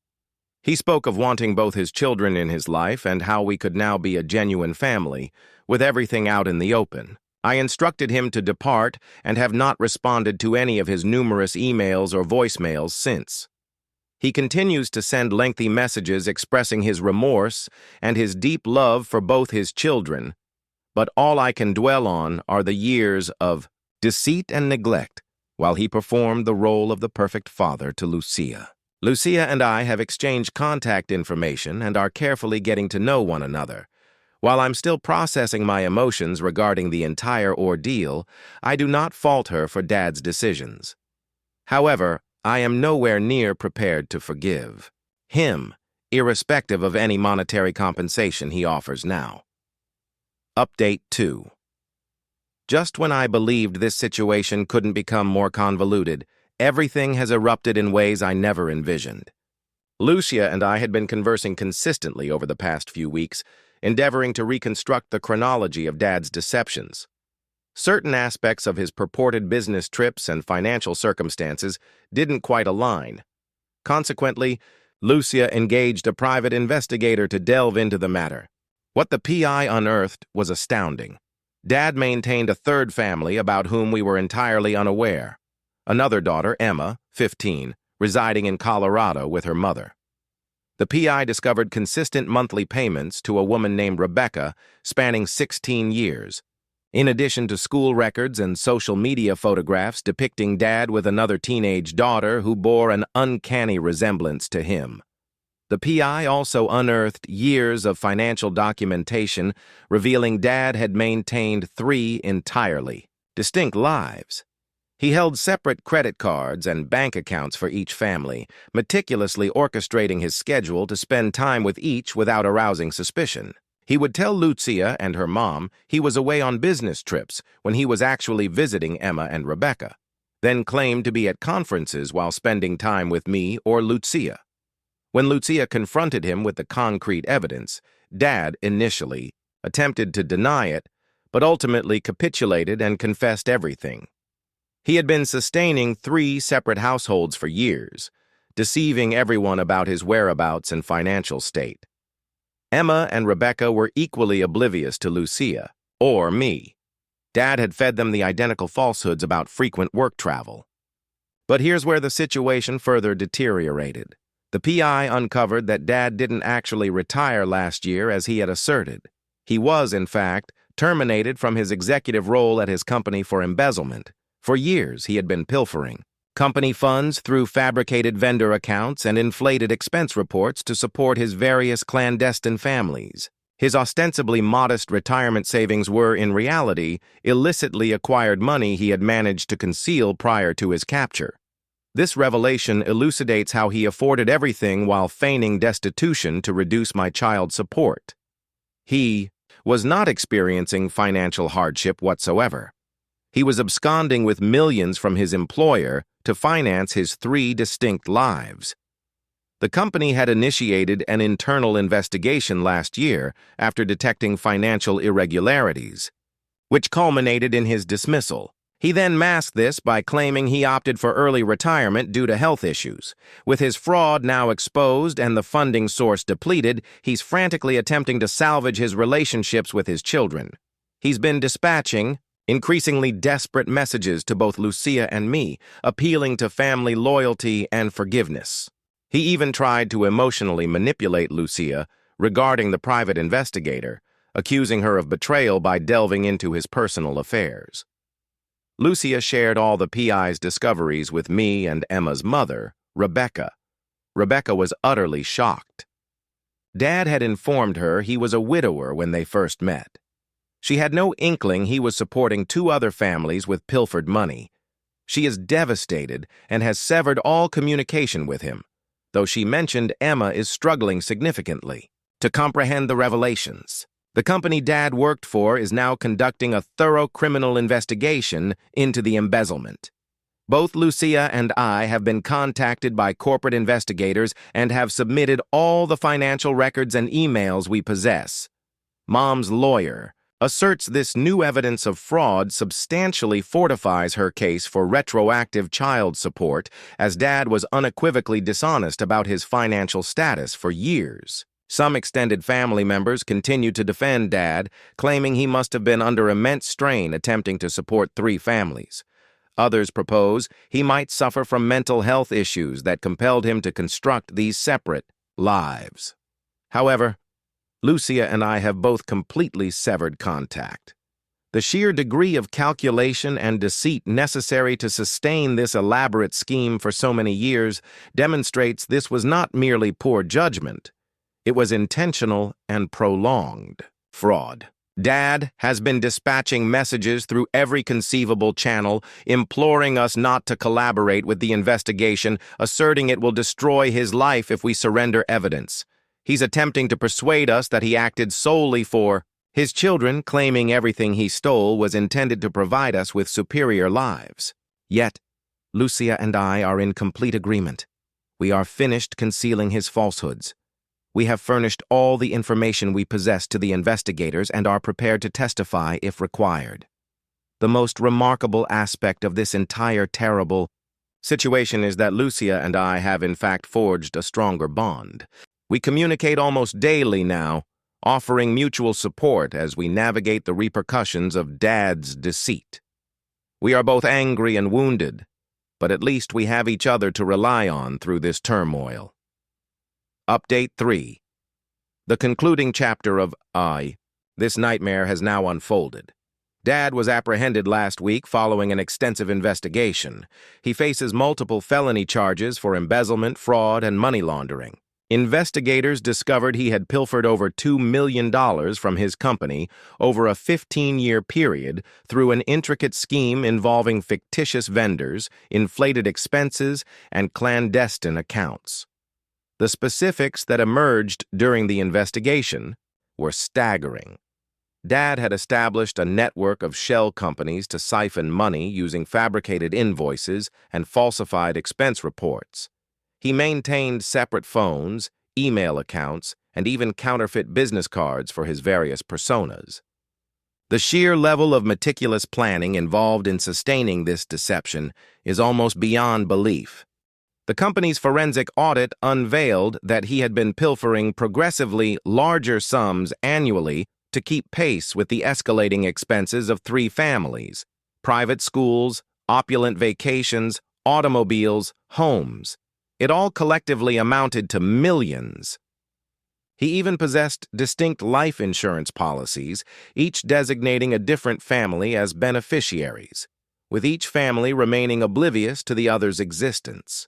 He spoke of wanting both his children in his life and how we could now be a genuine family, with everything out in the open. I instructed him to depart and have not responded to any of his numerous emails or voicemails since. He continues to send lengthy messages expressing his remorse and his deep love for both his children, but all I can dwell on are the years of deceit and neglect while he performed the role of the perfect father to Lucia. Lucia and I have exchanged contact information and are carefully getting to know one another. While I'm still processing my emotions regarding the entire ordeal, I do not fault her for Dad's decisions. However, I am nowhere near prepared to forgive him, irrespective of any monetary compensation he offers now. Update 2. Just when I believed this situation couldn't become more convoluted, everything has erupted in ways I never envisioned. Lucia and I had been conversing consistently over the past few weeks, endeavoring to reconstruct the chronology of Dad's deceptions. Certain aspects of his purported business trips and financial circumstances didn't quite align. Consequently, Lucia engaged a private investigator to delve into the matter. What the PI unearthed was astounding. Dad maintained a third family about whom we were entirely unaware. Another daughter, Emma, 15, residing in Colorado with her mother. The PI discovered consistent monthly payments to a woman named Rebecca spanning 16 years, in addition to school records and social media photographs depicting Dad with another teenage daughter who bore an uncanny resemblance to him. The PI also unearthed years of financial documentation revealing Dad had maintained 3 entirely distinct lives. He held separate credit cards and bank accounts for each family, meticulously orchestrating his schedule to spend time with each without arousing suspicion. He would tell Lucia and her mom he was away on business trips when he was actually visiting Emma and Rebecca, then claimed to be at conferences while spending time with me or Lucia. When Lucia confronted him with the concrete evidence, Dad initially attempted to deny it, but ultimately capitulated and confessed everything. He had been sustaining 3 separate households for years, deceiving everyone about his whereabouts and financial state. Emma and Rebecca were equally oblivious to Lucia, or me. Dad had fed them the identical falsehoods about frequent work travel. But here's where the situation further deteriorated. The PI uncovered that Dad didn't actually retire last year as he had asserted. He was, in fact, terminated from his executive role at his company for embezzlement. For years, he had been pilfering company funds through fabricated vendor accounts and inflated expense reports to support his various clandestine families. His ostensibly modest retirement savings were, in reality, illicitly acquired money he had managed to conceal prior to his capture. This revelation elucidates how he afforded everything while feigning destitution to reduce my child support. He was not experiencing financial hardship whatsoever. He was absconding with millions from his employer to finance his 3 distinct lives. The company had initiated an internal investigation last year after detecting financial irregularities, which culminated in his dismissal. He then masked this by claiming he opted for early retirement due to health issues. With his fraud now exposed and the funding source depleted, he's frantically attempting to salvage his relationships with his children. He's been dispatching increasingly desperate messages to both Lucia and me, appealing to family loyalty and forgiveness. He even tried to emotionally manipulate Lucia regarding the private investigator, accusing her of betrayal by delving into his personal affairs. Lucia shared all the PI's discoveries with me and Emma's mother, Rebecca. Rebecca was utterly shocked. Dad had informed her he was a widower when they first met. She had no inkling he was supporting 2 other families with pilfered money. She is devastated and has severed all communication with him, though she mentioned Emma is struggling significantly to comprehend the revelations. The company Dad worked for is now conducting a thorough criminal investigation into the embezzlement. Both Lucia and I have been contacted by corporate investigators and have submitted all the financial records and emails we possess. Mom's lawyer asserts this new evidence of fraud substantially fortifies her case for retroactive child support, as Dad was unequivocally dishonest about his financial status for years. Some extended family members continue to defend Dad, claiming he must have been under immense strain attempting to support 3 families. Others propose he might suffer from mental health issues that compelled him to construct these separate lives. However, Lucia and I have both completely severed contact. The sheer degree of calculation and deceit necessary to sustain this elaborate scheme for so many years demonstrates this was not merely poor judgment. It was intentional and prolonged fraud. Dad has been dispatching messages through every conceivable channel, imploring us not to collaborate with the investigation, asserting it will destroy his life if we surrender evidence. He's attempting to persuade us that he acted solely for his children, claiming everything he stole was intended to provide us with superior lives. Yet, Lucia and I are in complete agreement. We are finished concealing his falsehoods. We have furnished all the information we possess to the investigators and are prepared to testify if required. The most remarkable aspect of this entire terrible situation is that Lucia and I have in fact forged a stronger bond. We communicate almost daily now, offering mutual support as we navigate the repercussions of Dad's deceit. We are both angry and wounded, but at least we have each other to rely on through this turmoil. Update 3. The concluding chapter of This Nightmare has now unfolded. Dad was apprehended last week following an extensive investigation. He faces multiple felony charges for embezzlement, fraud, and money laundering. Investigators discovered he had pilfered over $2 million from his company over a 15-year period through an intricate scheme involving fictitious vendors, inflated expenses, and clandestine accounts. The specifics that emerged during the investigation were staggering. Dad had established a network of shell companies to siphon money using fabricated invoices and falsified expense reports. He maintained separate phones, email accounts, and even counterfeit business cards for his various personas. The sheer level of meticulous planning involved in sustaining this deception is almost beyond belief. The company's forensic audit unveiled that he had been pilfering progressively larger sums annually to keep pace with the escalating expenses of 3 families: private schools, opulent vacations, automobiles, homes. It all collectively amounted to millions. He even possessed distinct life insurance policies, each designating a different family as beneficiaries, with each family remaining oblivious to the other's existence.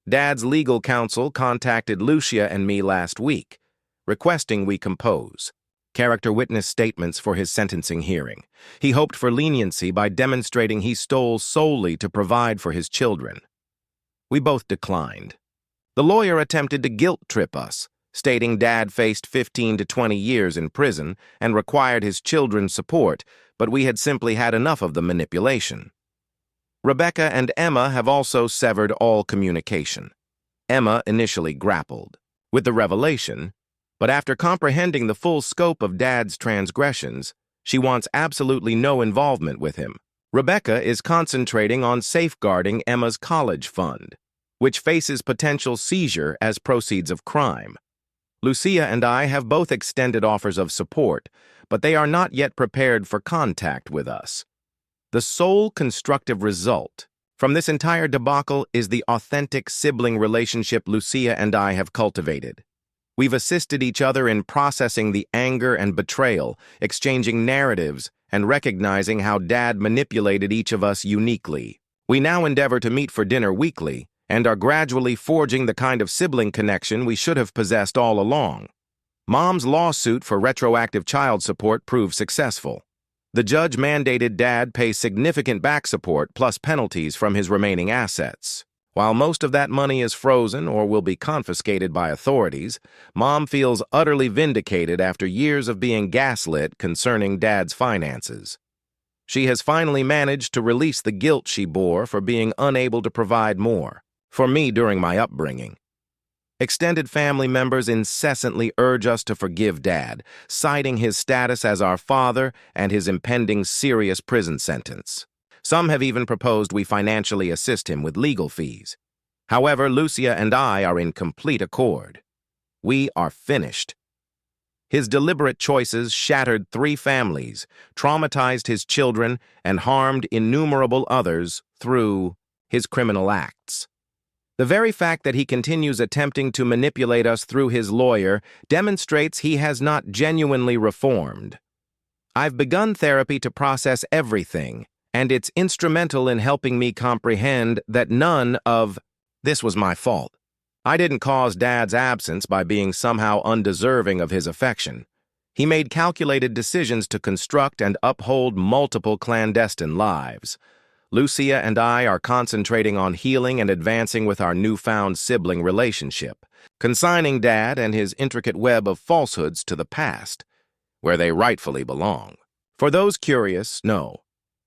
Dad's legal counsel contacted Lucia and me last week, requesting we compose character witness statements for his sentencing hearing. He hoped for leniency by demonstrating he stole solely to provide for his children. We both declined. The lawyer attempted to guilt trip us, stating Dad faced 15 to 20 years in prison and required his children's support, but we had simply had enough of the manipulation. Rebecca and Emma have also severed all communication. Emma initially grappled with the revelation, but after comprehending the full scope of Dad's transgressions, she wants absolutely no involvement with him. Rebecca is concentrating on safeguarding Emma's college fund, which faces potential seizure as proceeds of crime. Lucia and I have both extended offers of support, but they are not yet prepared for contact with us. The sole constructive result from this entire debacle is the authentic sibling relationship Lucia and I have cultivated. We've assisted each other in processing the anger and betrayal, exchanging narratives, and recognizing how Dad manipulated each of us uniquely. We now endeavor to meet for dinner weekly and are gradually forging the kind of sibling connection we should have possessed all along. Mom's lawsuit for retroactive child support proved successful. The judge mandated Dad pay significant back support plus penalties from his remaining assets. While most of that money is frozen or will be confiscated by authorities, Mom feels utterly vindicated after years of being gaslit concerning Dad's finances. She has finally managed to release the guilt she bore for being unable to provide more for me during my upbringing. Extended family members incessantly urge us to forgive Dad, citing his status as our father and his impending serious prison sentence. Some have even proposed we financially assist him with legal fees. However, Lucia and I are in complete accord. We are finished. His deliberate choices shattered 3 families, traumatized his children, and harmed innumerable others through his criminal acts. The very fact that he continues attempting to manipulate us through his lawyer demonstrates he has not genuinely reformed. I've begun therapy to process everything, and it's instrumental in helping me comprehend that none of this was my fault. I didn't cause Dad's absence by being somehow undeserving of his affection. He made calculated decisions to construct and uphold multiple clandestine lives. Lucia and I are concentrating on healing and advancing with our newfound sibling relationship, consigning Dad and his intricate web of falsehoods to the past, where they rightfully belong. For those curious, no,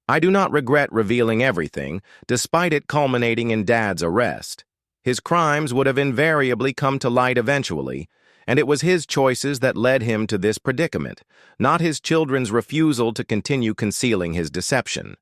I do not regret revealing everything, despite it culminating in Dad's arrest. His crimes would have invariably come to light eventually, and it was his choices that led him to this predicament, not his children's refusal to continue concealing his deception.